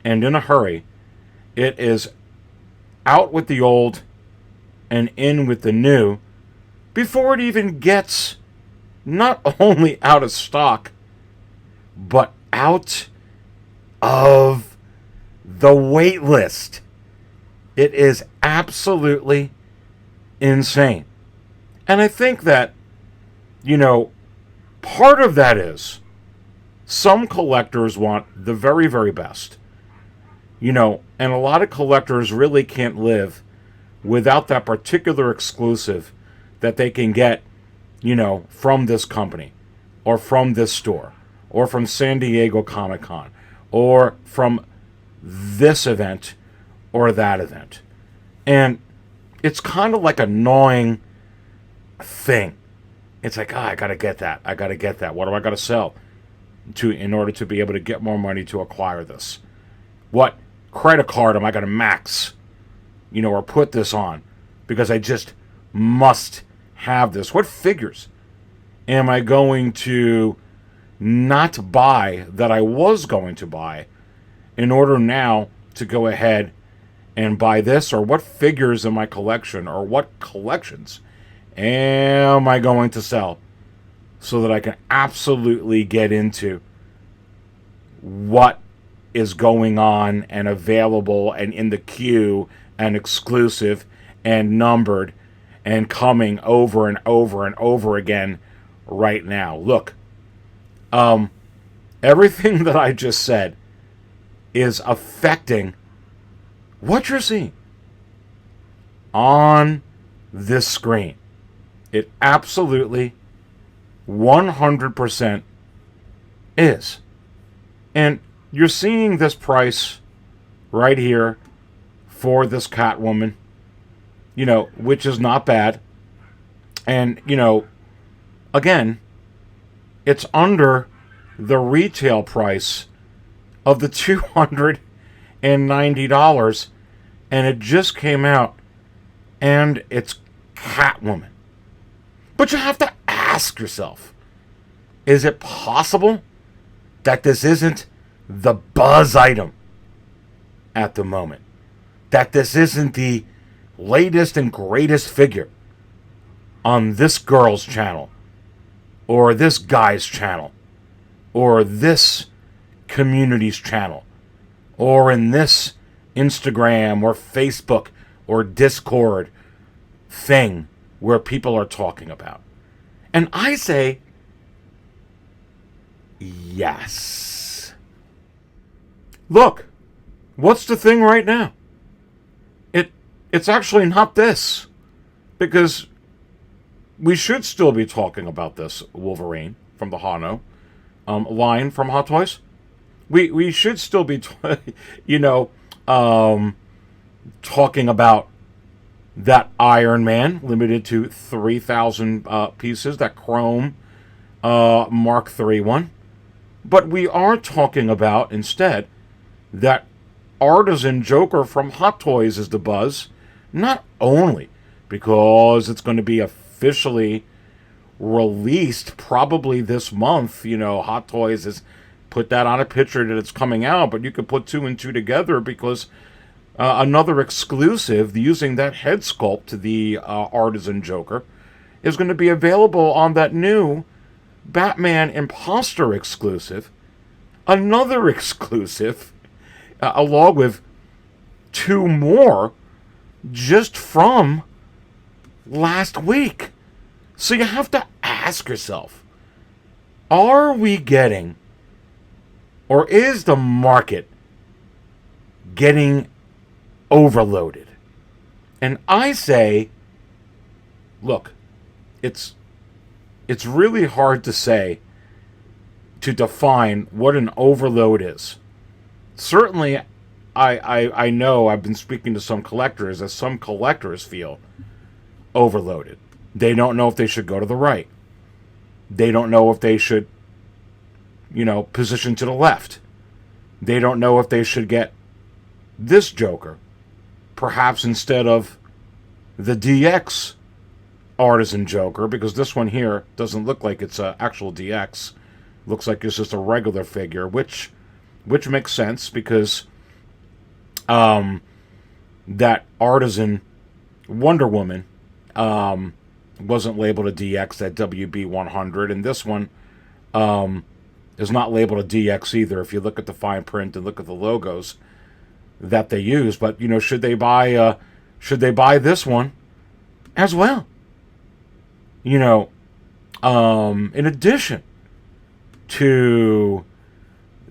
and in a hurry, it is out with the old and in with the new before it even gets not only out of stock, but out of the wait list. It is absolutely insane. And I think that, part of that is some collectors want the very, very best. And a lot of collectors really can't live without that particular exclusive that they can get from this company, or from this store, or from San Diego Comic-Con, or from this event, or that event. And it's kind of like a gnawing thing. It's like, I gotta get that. I gotta get that. What do I gotta sell in order to be able to get more money to acquire this? What credit card am I gonna max, or put this on? Because I just must have this. What figures am I going to not buy that I was going to buy in order now to go ahead and buy this? Or what figures in my collection, or what collections am I going to sell so that I can absolutely get into what is going on and available and in the queue and exclusive and numbered and coming over and over and over again right now. Look, everything that I just said is affecting what you're seeing on this screen. It absolutely 100% is. And you're seeing this price right here for this Catwoman, which is not bad. And, again, it's under the retail price of the $290, and it just came out, and it's Catwoman. But you have to ask yourself, is it possible that this isn't the buzz item at the moment? That this isn't the latest and greatest figure on this girl's channel, or this guy's channel, or this community's channel, or in this Instagram or Facebook or Discord thing where people are talking about? And I say, yes. Look, what's the thing right now? It's actually not this, because we should still be talking about this Wolverine from the Hano line from Hot Toys. We should still be, talking about that Iron Man limited to 3,000 pieces, that Chrome Mark III one. But we are talking about, instead, that Artisan Joker from Hot Toys is the buzz, not only because it's going to be officially released probably this month. Hot Toys has put that on a picture that it's coming out, but you could put two and two together because another exclusive using that head sculpt to the Artisan Joker is going to be available on that new Batman Imposter exclusive. Another exclusive, along with two more just from last week. So you have to ask yourself, are we getting, or is the market getting overloaded? And I say, look, it's really hard to say, to define what an overload is. Certainly, I know I've been speaking to some collectors, as some collectors feel overloaded. They don't know if they should go to the right. They don't know if they should, position to the left. They don't know if they should get this Joker, perhaps instead of the DX Artisan Joker, because this one here doesn't look like it's an actual DX. Looks like it's just a regular figure, which makes sense, because that Artisan Wonder Woman wasn't labeled a DX at WB 100, and this one is not labeled a DX either, if you look at the fine print and look at the logos that they use. But should they buy this one as well? In addition to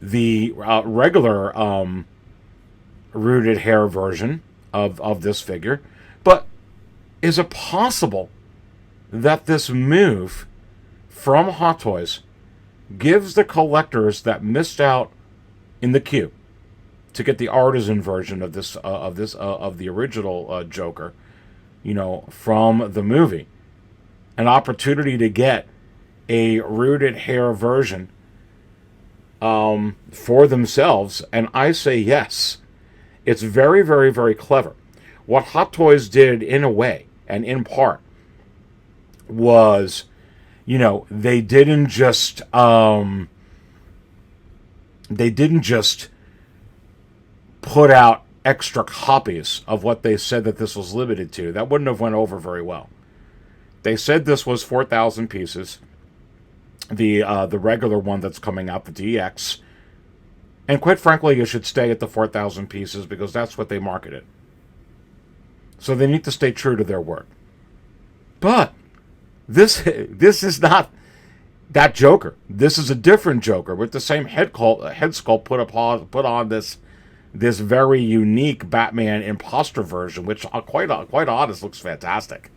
the regular rooted hair version of this figure. But is it possible that this move from Hot Toys gives the collectors that missed out in the queue to get the Artisan version of the original Joker, from the movie, an opportunity to get a rooted hair version for themselves? And I say yes. It's very, very, very clever. What Hot Toys did, in a way and in part, was, they didn't just put out extra copies of what they said that this was limited to. That wouldn't have went over very well. They said this was 4,000 pieces. The regular one that's coming out, the DX. And quite frankly, you should stay at the 4,000 pieces, because that's what they marketed. So they need to stay true to their word. But this is not that Joker. This is a different Joker with the same head sculpt put on this very unique Batman Imposter version, which quite honest looks fantastic.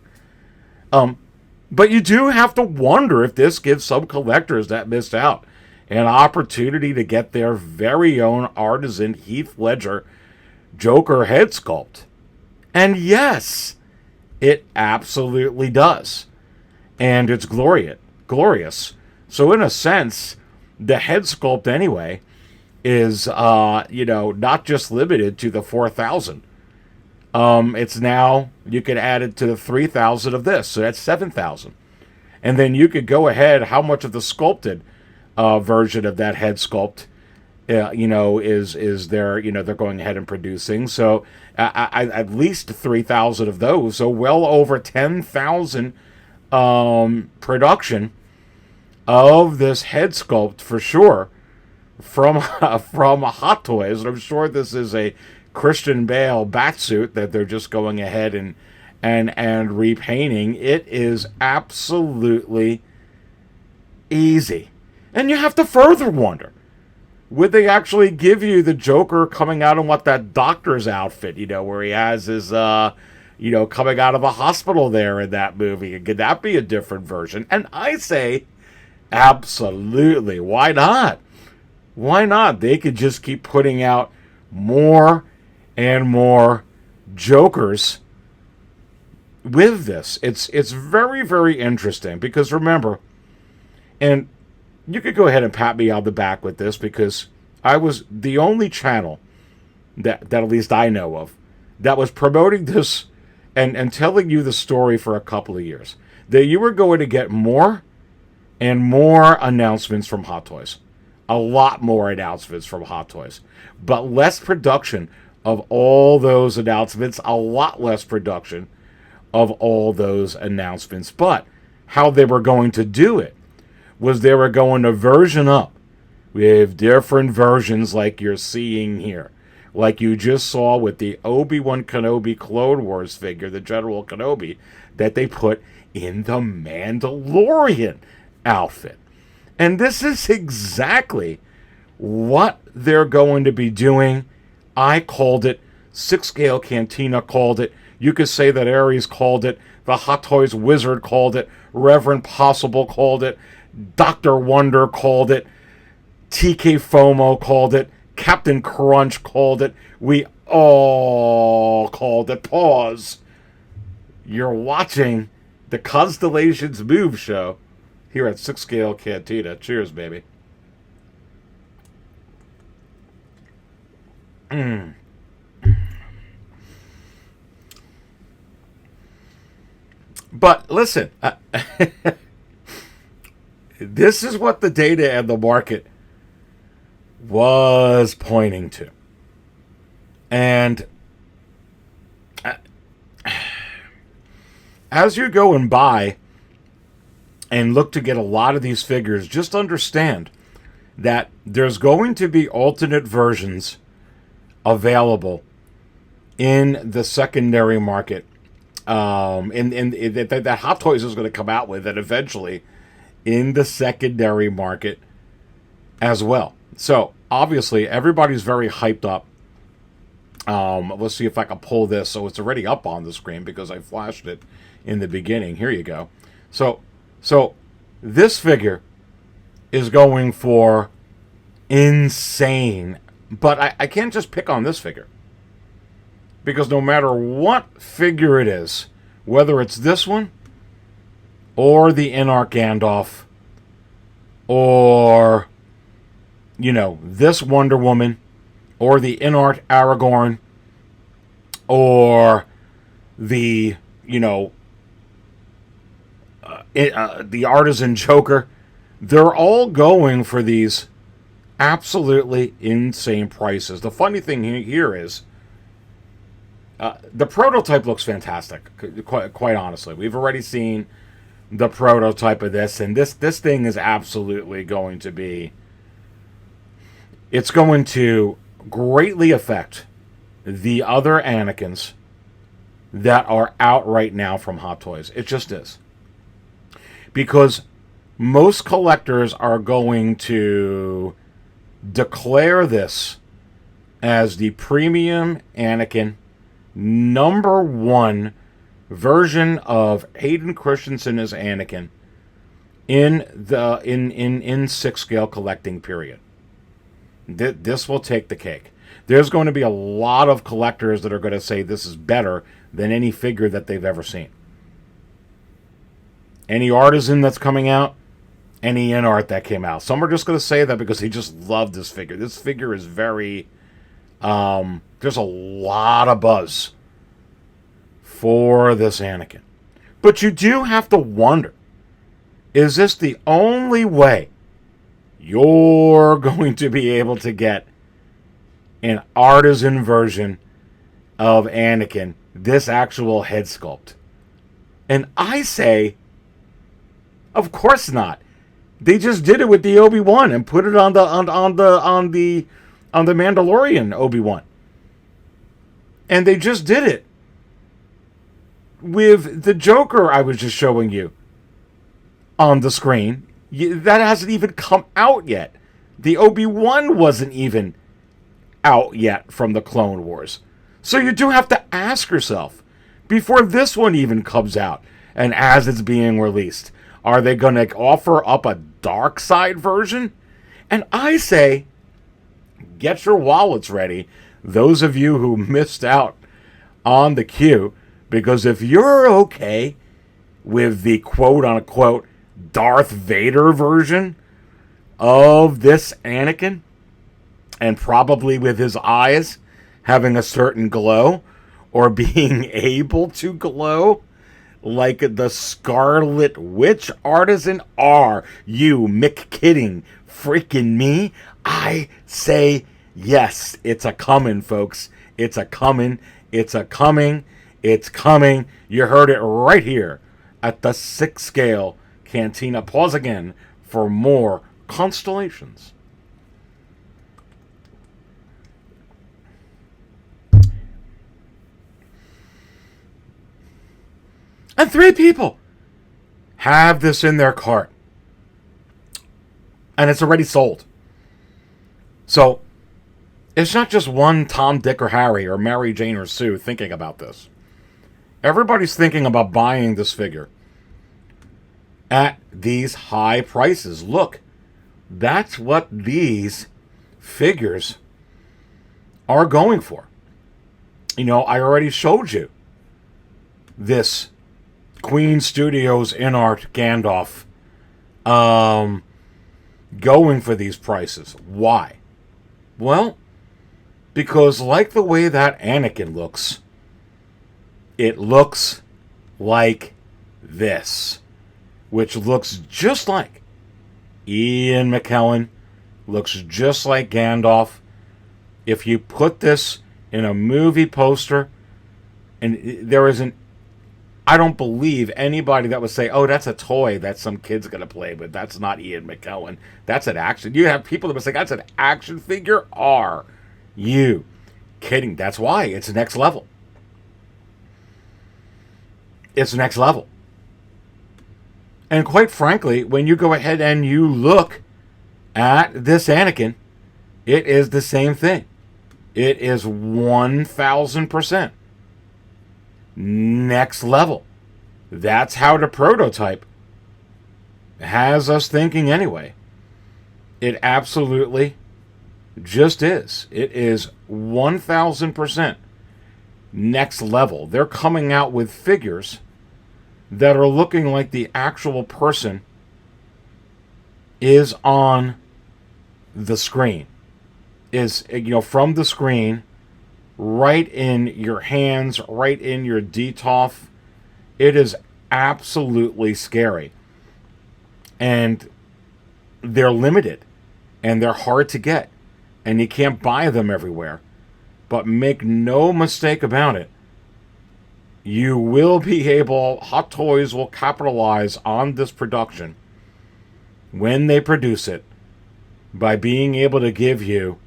But you do have to wonder if this gives some collectors that missed out an opportunity to get their very own Artisan Heath Ledger Joker head sculpt. And yes, it absolutely does. And it's glorious. So in a sense, the head sculpt anyway is, not just limited to the 4,000. It's now, you could add it to the 3,000 of this. So that's 7,000. And then you could go ahead, how much of the sculpted version of that head sculpt, is there, they're going ahead and producing. So at least 3,000 of those. So well over 10,000 production of this head sculpt for sure from Hot Toys. And I'm sure this is a Christian Bale batsuit that they're just going ahead and repainting. It is absolutely easy. And you have to further wonder, would they actually give you the Joker coming out in what that doctor's outfit, where he has his, coming out of a hospital there in that movie? Could that be a different version? And I say, absolutely. Why not? Why not? They could just keep putting out more and more Jokers with this. It's very, very interesting because remember, and you could go ahead and pat me on the back with this because I was the only channel that at least I know of that was promoting this and telling you the story for a couple of years. That you were going to get more and more announcements from Hot Toys. A lot more announcements from Hot Toys. But less production of all those announcements. A lot less production of all those announcements. But how they were going to do it was they were going to version up with different versions like you're seeing here. Like you just saw with the Obi-Wan Kenobi Clone Wars figure, the General Kenobi, that they put in the Mandalorian outfit. And this is exactly what they're going to be doing. I called it. 6-Scale Cantina called it. You could say that Aries called it. The Hot Toys Wizard called it. Reverend Possible called it. Dr. Wonder called it. TK FOMO called it. Captain Crunch called it. We all called it. Pause. You're watching the Constellations Move show here at 6-Scale Cantina. Cheers, baby. But listen, this is what the data and the market was pointing to. And as you go and buy and look to get a lot of these figures, just understand that there's going to be alternate versions available in the secondary market. That Hot Toys is going to come out with, and eventually in the secondary market as well. So obviously everybody's very hyped up. Let's see if I can pull this so it's already up on the screen because I flashed it in the beginning. Here you go. So this figure is going for insane, but I can't just pick on this figure. Because no matter what figure it is, whether it's this one, or the Inarch Gandalf, or, this Wonder Woman, or the Inarch Aragorn, or the, the Artisan Joker, they're all going for these absolutely insane prices. The funny thing here is, the prototype looks fantastic, quite honestly. We've already seen the prototype of this, and this thing is absolutely going to be... It's going to greatly affect the other Anakins that are out right now from Hot Toys. It just is. Because most collectors are going to declare this as the premium Anakin #1 version of Hayden Christensen as Anakin in the in 6 scale collecting period. This will take the cake. There's going to be a lot of collectors that are going to say this is better than any figure that they've ever seen. Any Artisan that's coming out, any in art that came out. Some are just going to say that because they just love this figure. This figure is very... there's a lot of buzz for this Anakin. But you do have to wonder, is this the only way you're going to be able to get an Artisan version of Anakin, this actual head sculpt? And I say, of course not. They just did it with the Obi-Wan and put it on the Mandalorian Obi-Wan. And they just did it with the Joker I was just showing you on the screen. That hasn't even come out yet. The Obi-Wan wasn't even out yet from the Clone Wars. So you do have to ask yourself, before this one even comes out, and as it's being released, are they going to offer up a dark side version? And I say, get your wallets ready, those of you who missed out on the queue, because if you're okay with the quote-unquote Darth Vader version of this Anakin, and probably with his eyes having a certain glow, or being able to glow like the Scarlet Witch Artisan, are you McKidding freaking me? I say yes. It's a coming, folks. It's a coming. It's a coming. It's coming. You heard it right here at the 6 scale Cantina. Pause again for more constellations. And 3 people have this in their cart. And it's already sold. So, it's not just one Tom, Dick, or Harry, or Mary, Jane, or Sue thinking about this. Everybody's thinking about buying this figure at these high prices. Look, that's what these figures are going for. You know, I already showed you this Queen Studios in-art Gandalf going for these prices. Why? Well, because like the way that Anakin looks, it looks like this, which looks just like Ian McKellen, looks just like Gandalf. If you put this in a movie poster, and there isn't, I don't believe anybody that would say, oh, that's a toy that some kid's going to play with. That's not Ian McKellen. That's an action. You have people that would say, that's an action figure. Are you kidding? That's why it's next level. It's next level. And quite frankly, when you go ahead and you look at this Anakin, it is the same thing. It is 1,000% next level. That's how the prototype has us thinking anyway. It absolutely just is. It is 1,000% next level. They're coming out with figures that are looking like the actual person is on the screen. Is, you know, from the screen, right in your hands, right in your DTOF. It is absolutely scary. And they're limited. And they're hard to get. And you can't buy them everywhere. But make no mistake about it, you will be able, Hot Toys will capitalize on this production when they produce it by being able to give you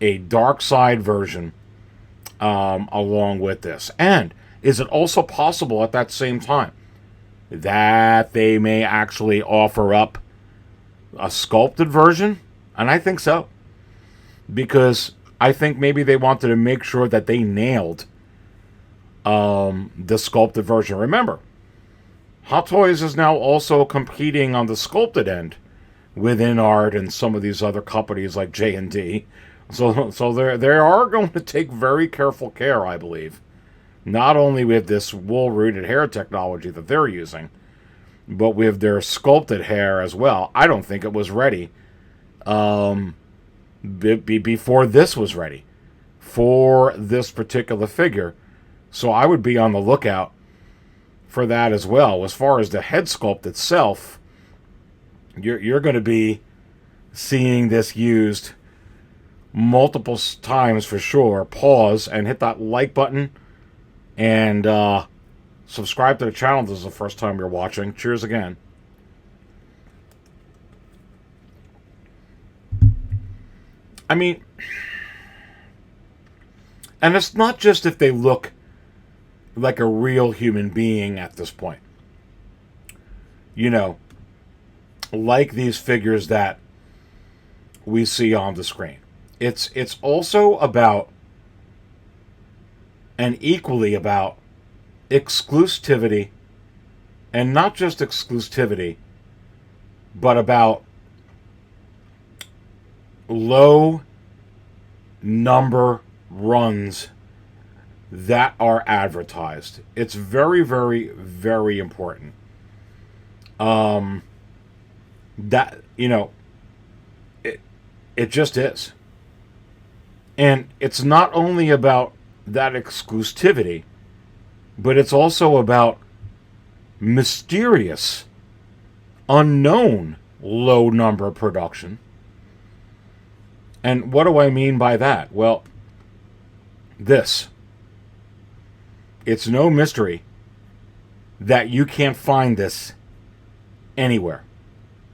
a dark side version along with this. And is it also possible at that same time that they may actually offer up a sculpted version? And I think so. Because I think maybe they wanted to make sure that they nailed the sculpted version. Remember, Hot Toys is now also competing on the sculpted end within art and some of these other companies like J&D. So they are going to take very careful care, I believe, not only with this wool-rooted hair technology that they're using, but with their sculpted hair as well. I don't think it was ready before this was ready for this particular figure. So I would be on the lookout for that as well. As far as the head sculpt itself, you're going to be seeing this used multiple times for sure. Pause and hit that like button and subscribe to the channel if this is the first time you're watching. Cheers again. I mean, and it's not just if they look like a real human being at this point. You know, like these figures that we see on the screen. It's also about, and equally about, exclusivity, and not just exclusivity, but about low number runs that are advertised. It's very, very, very important. That, you know, it just is. And it's not only about that exclusivity, but it's also about mysterious, unknown low number production. And what do I mean by that? Well, this. It's no mystery that you can't find this anywhere.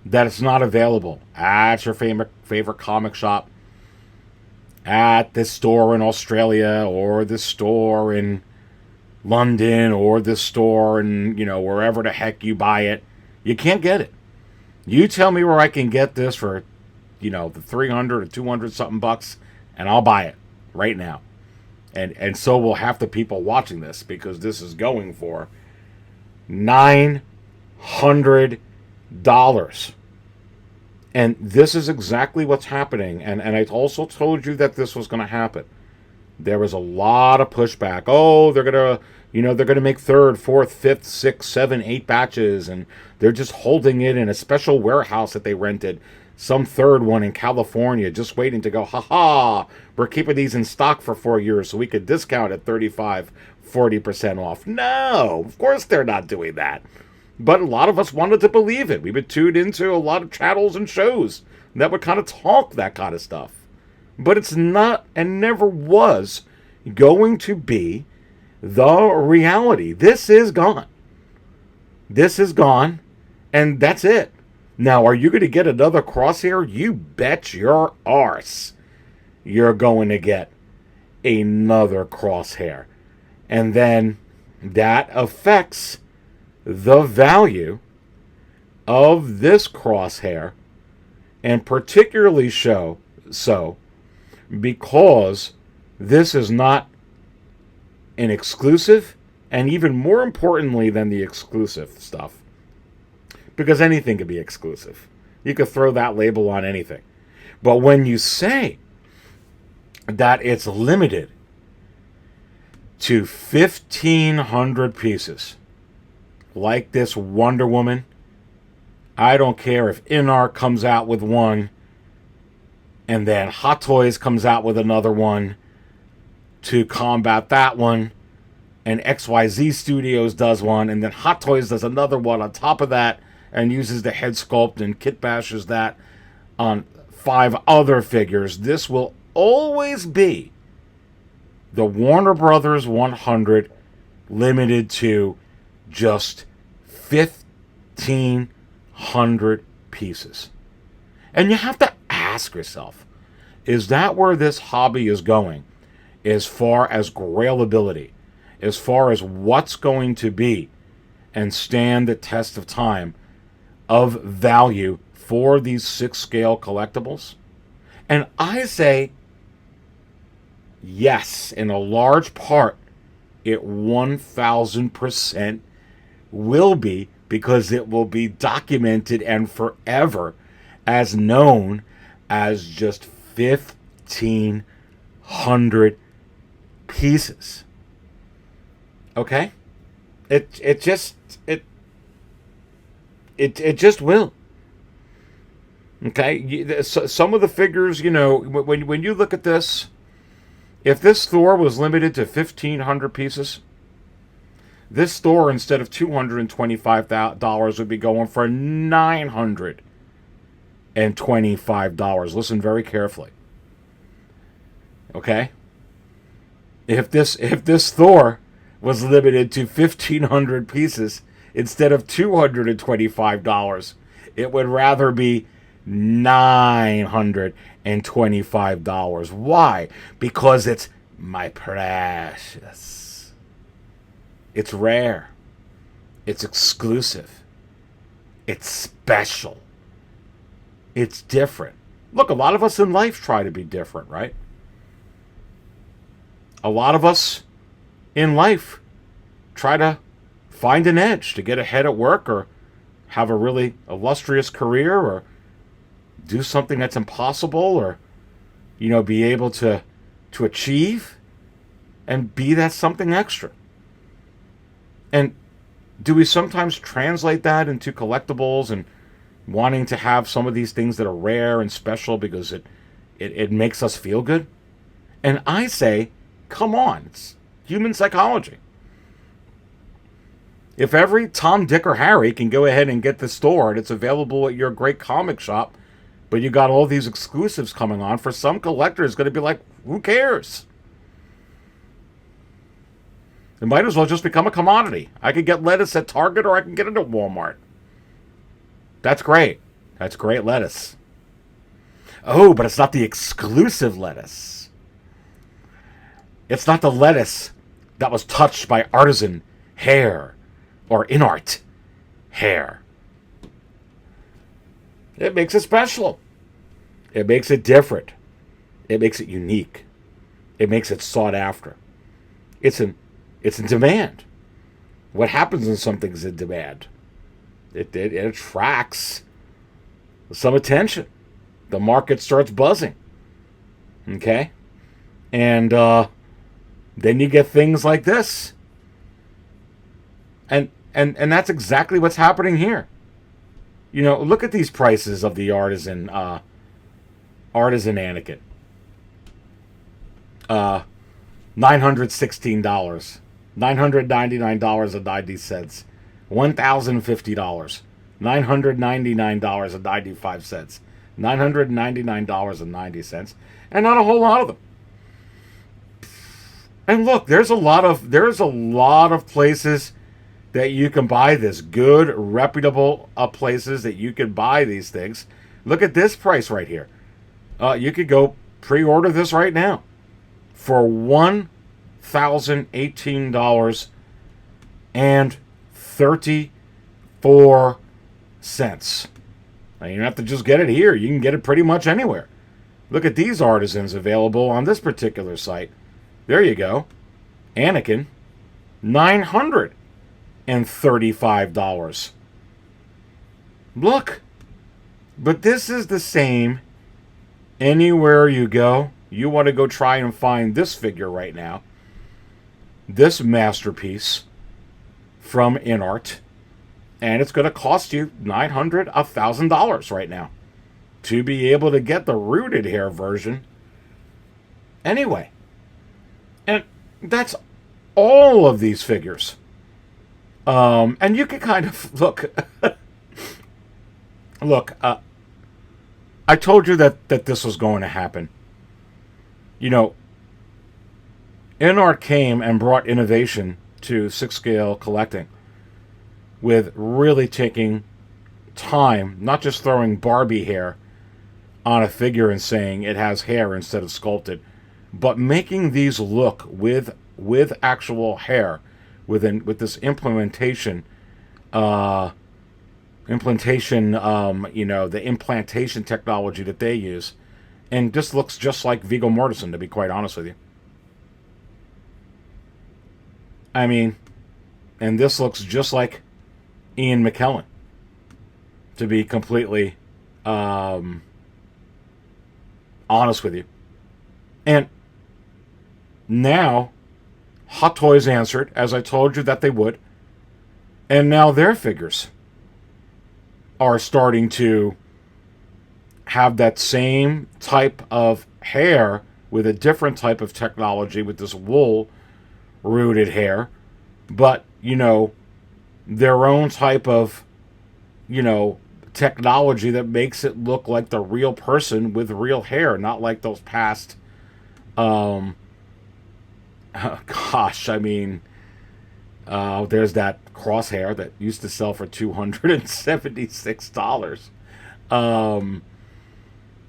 That it's not available at your favorite comic shop, at this store in Australia, or this store in London, or this store in, you know, wherever the heck you buy it. You can't get it. You tell me where I can get this for, you know, the 300 or 200 something bucks, and I'll buy it right now. And so will half the people watching this, because this is going for $900. And this is exactly what's happening. And I also told you that this was going to happen. There was a lot of pushback. Oh, they're going to, you know, they're going to make 3rd, 4th, 5th, 6th, 7th, 8 batches. And they're just holding it in a special warehouse that they rented. Some third one in California, just waiting to go, ha, we're keeping these in stock for 4 years so we could discount at 35, 40% off. No, of course they're not doing that. But a lot of us wanted to believe it. We've been tuned into a lot of channels and shows that would kind of talk that kind of stuff. But it's not, and never was, going to be the reality. This is gone. This is gone, and that's it. Now, are you going to get another crosshair? You bet your arse you're going to get another crosshair. And then that affects the value of this crosshair, and particularly so because this is not an exclusive, and even more importantly than the exclusive stuff, because anything can be exclusive. You could throw that label on anything. But when you say that it's limited to 1,500 pieces, like this Wonder Woman, I don't care if Inart comes out with one, and then Hot Toys comes out with another one to combat that one, and XYZ Studios does one, and then Hot Toys does another one on top of that, and uses the head sculpt and kit bashes that on 5 other figures. This will always be the Warner Brothers 100, limited to just 1,500 pieces. And you have to ask yourself, is that where this hobby is going as far as grailability, as far as what's going to be and stand the test of time of value for these 6-scale collectibles? And I say yes, in a large part, it 1,000% will be because it will be documented and forever as known as just 1,500 pieces. Okay? It just will. Okay? Some of the figures, you know, when you look at this, if this Thor was limited to 1,500 pieces, this Thor, instead of $225 would be going for $925. Listen very carefully. Okay? If this Thor was limited to 1,500 pieces instead of $225, it would rather be $925. Why? Because it's my precious. It's rare. It's exclusive. It's special. It's different. Look, a lot of us in life try to be different, right? A lot of us in life try to find an edge to get ahead at work or have a really illustrious career or do something that's impossible or, you know, be able to achieve and be that something extra. And do we sometimes translate that into collectibles and wanting to have some of these things that are rare and special because it makes us feel good? And I say, come on, it's human psychology. If every Tom, Dick, or Harry can go ahead and get the store and it's available at your great comic shop, but you got all these exclusives coming on, for some collectors, it's going to be like, who cares? It might as well just become a commodity. I could get lettuce at Target or I can get it at Walmart. That's great. That's great lettuce. Oh, but it's not the exclusive lettuce. It's not the lettuce that was touched by Artisan hair or InArt hair. It makes it special. It makes it different. It makes it unique. It makes it sought after. It's in demand. What happens when something's in demand? It attracts some attention. The market starts buzzing. Okay? And then you get things like this. And that's exactly what's happening here. You know, look at these prices of the Artisan Anakin. $916. $999.90. $1,050. $999.95. $999.90. And not a whole lot of them. And look, there's a lot of places that you can buy this. Good, reputable places that you can buy these things. Look at this price right here. You could go pre-order this right now for $1,018.34. Now, you don't have to just get it here. You can get it pretty much anywhere. Look at these Artisans available on this particular site. There you go. Anakin, $935. Look. But this is the same anywhere you go. You want to go try and find this figure right now. This masterpiece from InArt. And it's going to cost you $900, $1,000 right now to be able to get the rooted hair version. Anyway. And that's all of these figures. And you can kind of look. Look, I told you that this was going to happen. You know, InArt came and brought innovation to 6-scale collecting with really taking time, not just throwing Barbie hair on a figure and saying it has hair instead of sculpted, but making these look with actual hair with this implementation, the implantation technology that they use, and this looks just like Viggo Mortensen, to be quite honest with you. I mean, and this looks just like Ian McKellen, to be completely honest with you. And now, Hot Toys answered, as I told you that they would. And now their figures are starting to have that same type of hair with a different type of technology with this wool rooted hair. But, their own type of, technology that makes it look like the real person with real hair, not like those past, there's that crosshair that used to sell for $276.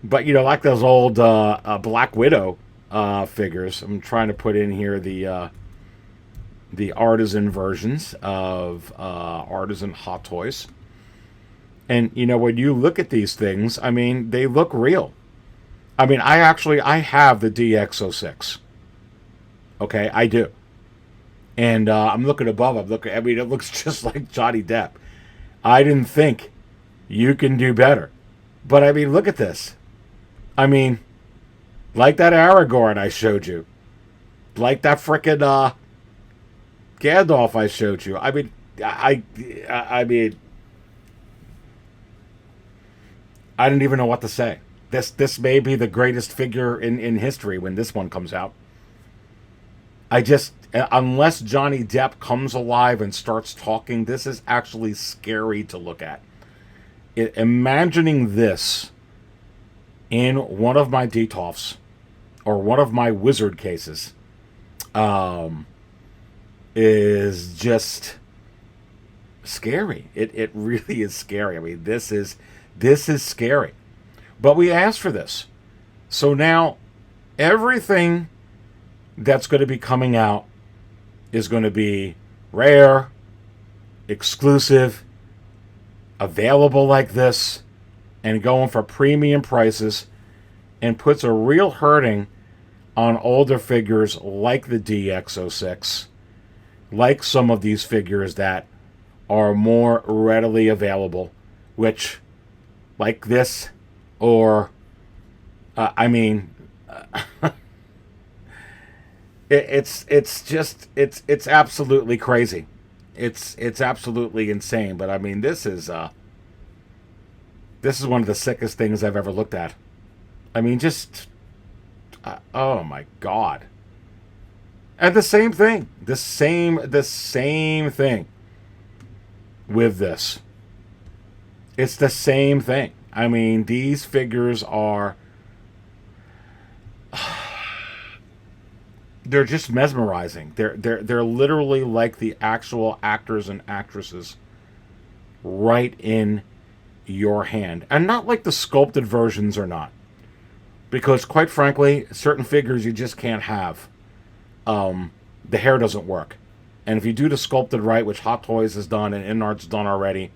But, like those old Black Widow figures. I'm trying to put in here the Artisan versions of Artisan Hot Toys. And, when you look at these things, they look real. I have the DX06. Okay, I do. And I'm looking above. It looks just like Johnny Depp. I didn't think you can do better. But, look at this. Like that Aragorn I showed you. Like that frickin' Gandalf I showed you. I didn't even know what to say. This may be the greatest figure in history when this one comes out. Unless Johnny Depp comes alive and starts talking, this is actually scary to look at. Imagining this in one of my Detolfs or one of my Wizard cases is just scary. It really is scary. This is scary. But we asked for this. So now everything that's going to be coming out is going to be rare, exclusive, available like this, and going for premium prices, and puts a real hurting on older figures like the DX06, like some of these figures that are more readily available, which, like this, or, it's absolutely crazy. It's absolutely insane. But this is one of the sickest things I've ever looked at. Oh my God. And the same thing, the same thing with this. It's the same thing. These figures are, they're just mesmerizing. They're literally like the actual actors and actresses right in your hand. And not like the sculpted versions are not. Because quite frankly, certain figures you just can't have. The hair doesn't work. And if you do the sculpted right, which Hot Toys has done and InArt's done already,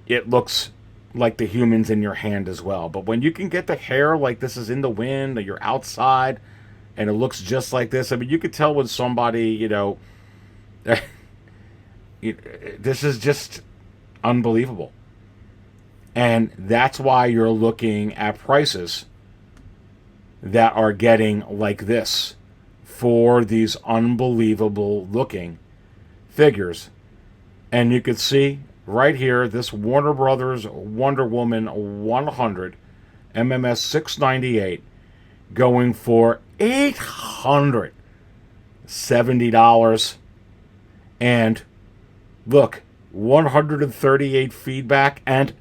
it looks like the humans in your hand as well. But when you can get the hair like this is in the wind, or you're outside, and it looks just like this, you could tell when somebody, this is just unbelievable. And that's why you're looking at prices that are getting like this for these unbelievable looking figures. And you could see right here, this Warner Brothers Wonder Woman 100 MMS 698 going for $870. And look, 138 feedback and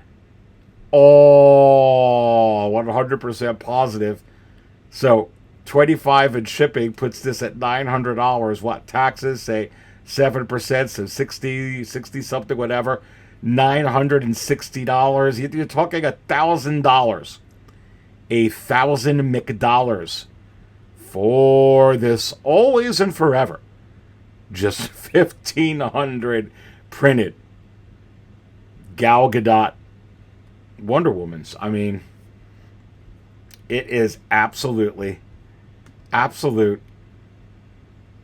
all 100% positive. So 25 in shipping puts this at $900. What taxes? Say 7%, so 60 something, whatever. $960. You're talking $1,000. $1,000 McDollars for this always and forever. Just 1,500 printed Gal Gadot Wonder Womans. It is absolute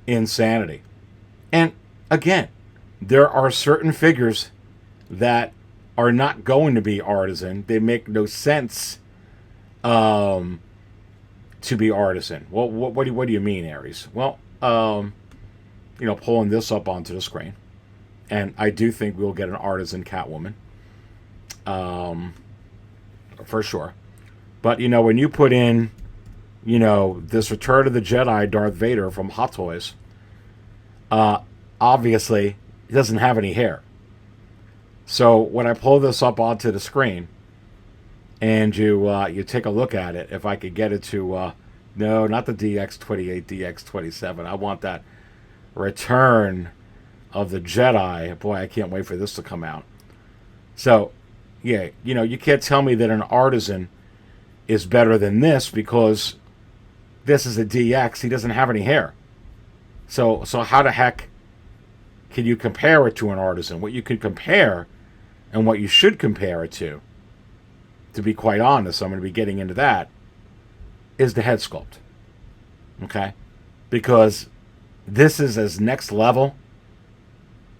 insanity. And again, there are certain figures that are not going to be Artisan. They make no sense to be Artisan. Well, what do you mean, Aries? Well, pulling this up onto the screen, and I do think we'll get an Artisan Catwoman, for sure. But when you put in, this Return of the Jedi Darth Vader from Hot Toys, obviously he doesn't have any hair. So when I pull this up onto the screen, and you take a look at it, if I could get it to, no, not the DX28, DX27. I want that Return of the Jedi. Boy, I can't wait for this to come out. So, yeah, you can't tell me that an Artisan is better than this because this is a DX. He doesn't have any hair. So how the heck can you compare it to an Artisan? What you could compare and what you should compare it to be quite honest, I'm going to be getting into that, is the head sculpt. Okay? Because this is as next level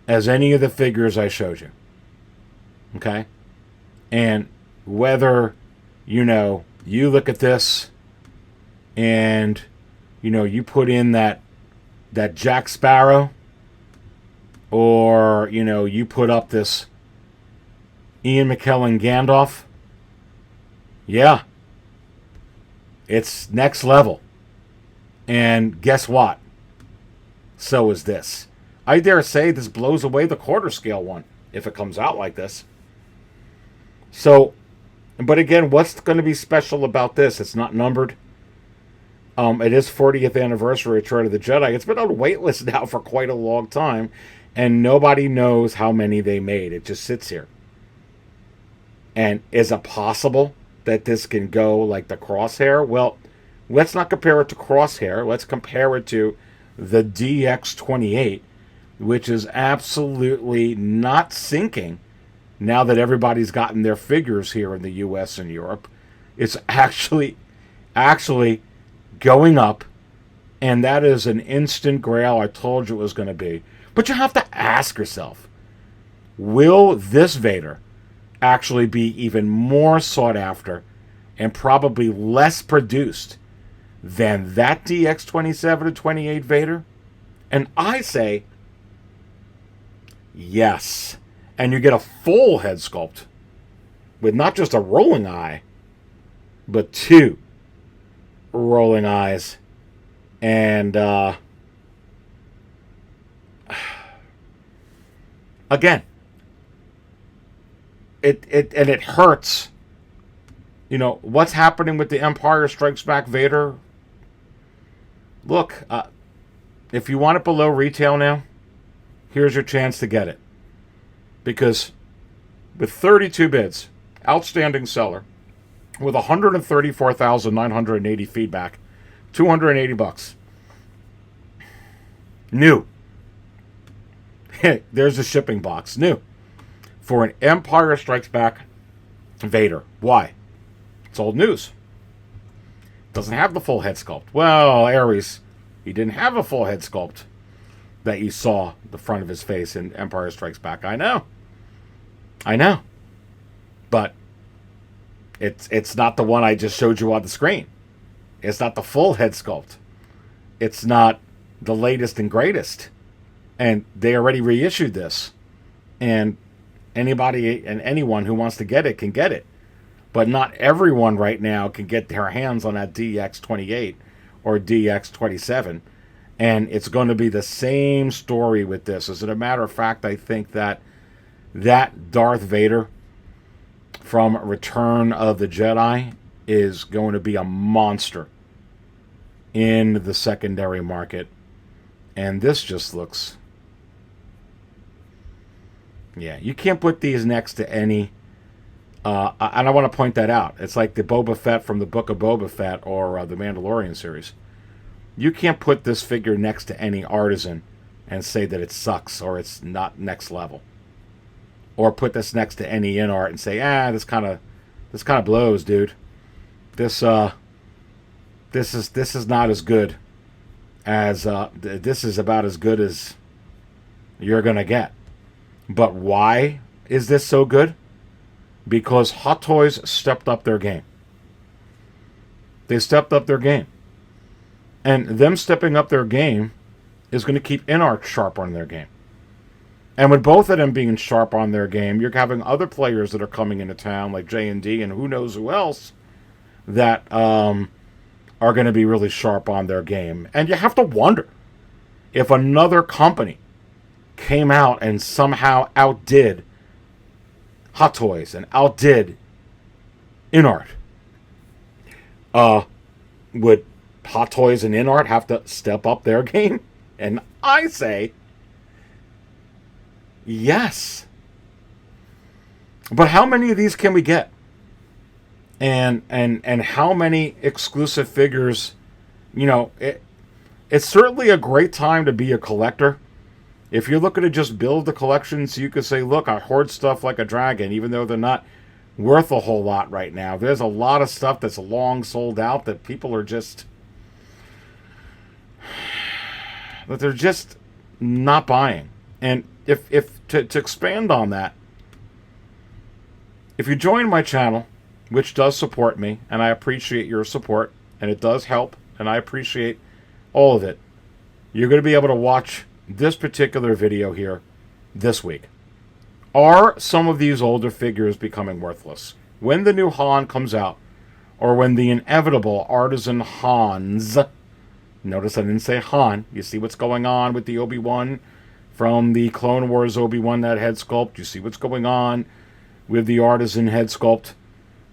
as any of the figures I showed you. Okay? And whether, you look at this and, you put in that Jack Sparrow, or, you put up this Ian McKellen Gandalf, yeah, it's next level. And guess what? So is this. I dare say this blows away the quarter scale one if it comes out like this. So, but again, what's going to be special about this? It's not numbered. It is 40th anniversary Return of the Jedi. It's been on waitlist now for quite a long time, and nobody knows how many they made. It just sits here. And is it possible that this can go like the Crosshair? Well, let's not compare it to Crosshair. Let's compare it to the DX28, which is absolutely not sinking now that everybody's gotten their figures here in the US and Europe. It's actually going up, and that is an instant grail. I told you it was going to be. But you have to ask yourself, will this Vader actually be even more sought after and probably less produced than that DX27 to 28 Vader? And I say yes. And you get a full head sculpt with not just a rolling eye, but two rolling eyes. And again, it hurts. What's happening with the Empire Strikes Back Vader? Look, if you want it below retail now, here's your chance to get it. Because with 32 bids, outstanding seller, with 134,980 feedback, $280. New. There's a shipping box. New. For an Empire Strikes Back Vader. Why? It's old news. Doesn't have the full head sculpt. Well, Aries, he didn't have a full head sculpt that you saw the front of his face in Empire Strikes Back. I know. But it's not the one I just showed you on the screen. It's not the full head sculpt. It's not the latest and greatest. And they already reissued this. And anybody and anyone who wants to get it can get it. But not everyone right now can get their hands on that DX28 or DX27. And it's going to be the same story with this. As a matter of fact, I think that Darth Vader from Return of the Jedi is going to be a monster in the secondary market. And this just looks... Yeah, you can't put these next to any... and I want to point that out. It's like the Boba Fett from the Book of Boba Fett or the Mandalorian series. You can't put this figure next to any Artisan and say that it sucks or it's not next level. Or put this next to any in art and say, this kind of blows, dude. This is not as good as this is about as good as you're gonna get. But why is this so good? Because Hot Toys stepped up their game. They stepped up their game. And them stepping up their game is going to keep InArt sharp on their game. And with both of them being sharp on their game, you're having other players that are coming into town, like J&D and who knows who else, that are going to be really sharp on their game. And you have to wonder if another company came out and somehow outdid Hot Toys and outdid InArt. Would Hot Toys and InArt have to step up their game? And I say, yes. But how many of these can we get? And how many exclusive figures? You know, it's certainly a great time to be a collector. If you're looking to just build the collection so you can say, look, I hoard stuff like a dragon, even though they're not worth a whole lot right now. There's a lot of stuff that's long sold out that people are just, that they're just not buying. And if to expand on that, if you join my channel, which does support me, and I appreciate your support, and it does help, and I appreciate all of it, you're going to be able to watch this particular video here this week. Are some of these older figures becoming worthless? When the new Han comes out, or when the inevitable Artisan Hans, notice I didn't say Han, you see what's going on with the Obi-Wan from the Clone Wars Obi-Wan, that head sculpt, you see what's going on with the Artisan head sculpt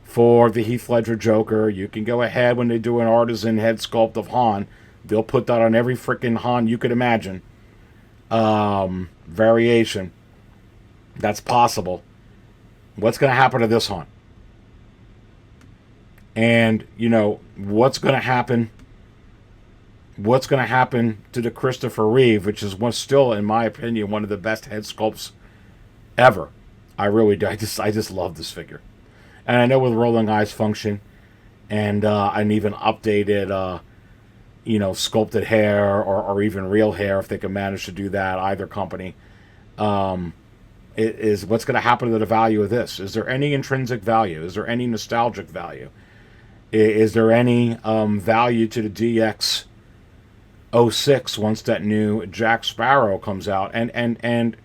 for the Heath Ledger Joker. You can go ahead when they do an Artisan head sculpt of Han, they'll put that on every freaking Han you could imagine. Variation. That's possible. What's going to happen to this Han? And, you know, what's going to happen? What's going to happen to the Christopher Reeve, which is still, in my opinion, one of the best head sculpts ever. I really do. I just love this figure. And I know with rolling eyes function and an even updated, you know, sculpted hair or even real hair, if they can manage to do that, either company, is what's going to happen to the value of this? Is there any intrinsic value? Is there any nostalgic value? Is there any value to the DX06 once that new Jack Sparrow comes out? And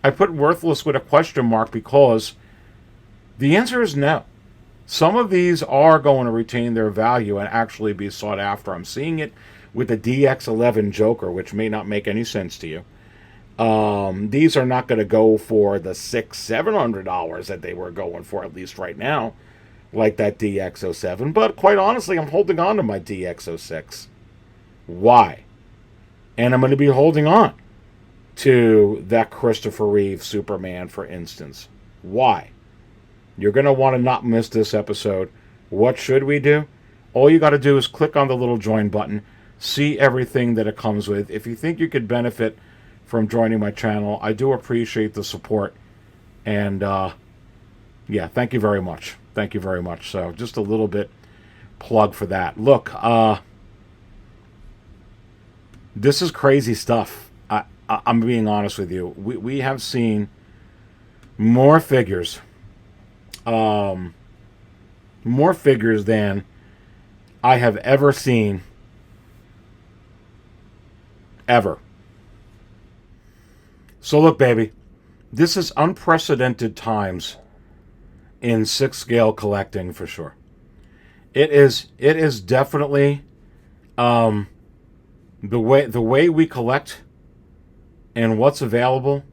I put worthless with a question mark because the answer is no. Some of these are going to retain their value and actually be sought after. I'm seeing it with the DX11 Joker, which may not make any sense to you. These are not going to go for the $600-700 that they were going for, at least right now, like that DX07. But quite honestly, I'm holding on to my DX06. Why? And I'm going to be holding on to that Christopher Reeve Superman, for instance. Why? You're going to want to not miss this episode. What should we do? All you got to do is click on the little join button, see everything that it comes with. If you think you could benefit from joining my channel, I do appreciate the support. And, yeah, thank you very much. Thank you very much. So, just a little bit plug for that. Look, this is crazy stuff. I'm being honest with you. We have seen more figures. More figures than I have ever seen. Ever. So look, baby. This is unprecedented times in 6th scale collecting for sure. It is definitely the way we collect and what's available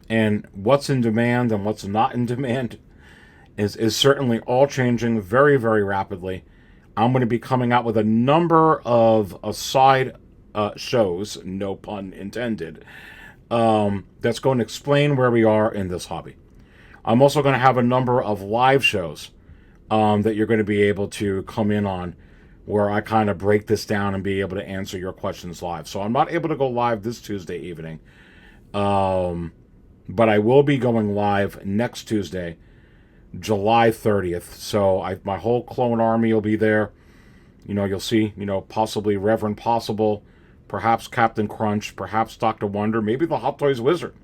and what's in demand and what's not in demand is certainly all changing very, very rapidly. I'm going to be coming out with a number of side shows, no pun intended, that's going to explain where we are in this hobby. I'm also going to have a number of live shows that you're going to be able to come in on, where I kind of break this down and be able to answer your questions live. So I'm not able to go live this Tuesday evening, but I will be going live next Tuesday, July 30th. So my whole clone army will be there. You know, you'll see, you know, possibly Reverend Possible, perhaps Captain Crunch, perhaps Dr. Wonder, maybe the Hot Toys Wizard.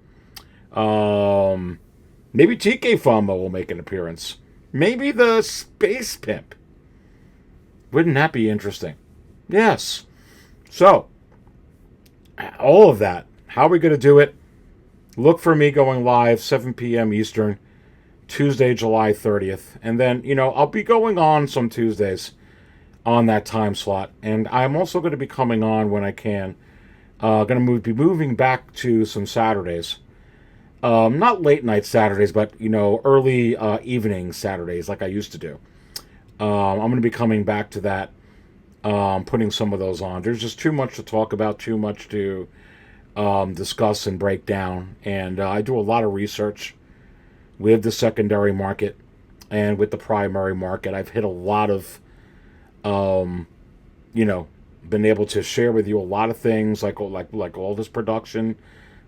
Maybe TK Fama will make an appearance. Maybe the Space Pimp. Wouldn't that be interesting? Yes. So, all of that. How are we going to do it? Look for me going live 7 p.m. Eastern, Tuesday, July 30th. And then, I'll be going on some Tuesdays on that time slot. And I'm also going to be coming on when I can. Going to be moving back to some Saturdays. Not late night Saturdays, but, early evening Saturdays like I used to do. I'm going to be coming back to that, putting some of those on. There's just too much to talk about, too much to discuss and break down. And I do a lot of research with the secondary market and with the primary market. I've hit a lot of, been able to share with you a lot of things like all this production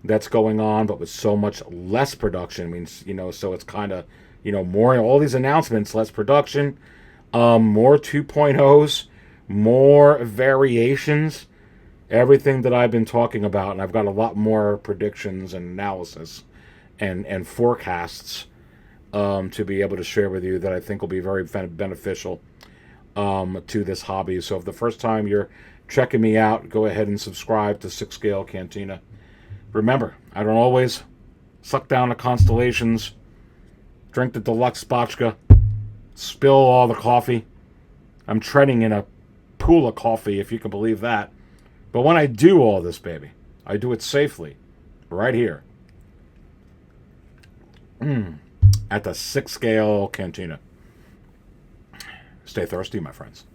that's going on, but with so much less production. Means, so it's kind of, more, all these announcements, less production, more 2.0s, more variations, everything that I've been talking about. And I've got a lot more predictions and analysis and forecasts to be able to share with you that I think will be very beneficial to this hobby. So if the first time you're checking me out, go ahead and subscribe to 6 Scale Cantina. Remember, I don't always suck down the constellations, drink the deluxe spotchka, spill all the coffee. I'm treading in a pool of coffee, if you can believe that. But when I do all this, baby, I do it safely, right here, at the 6 Scale Cantina. Stay thirsty, my friends.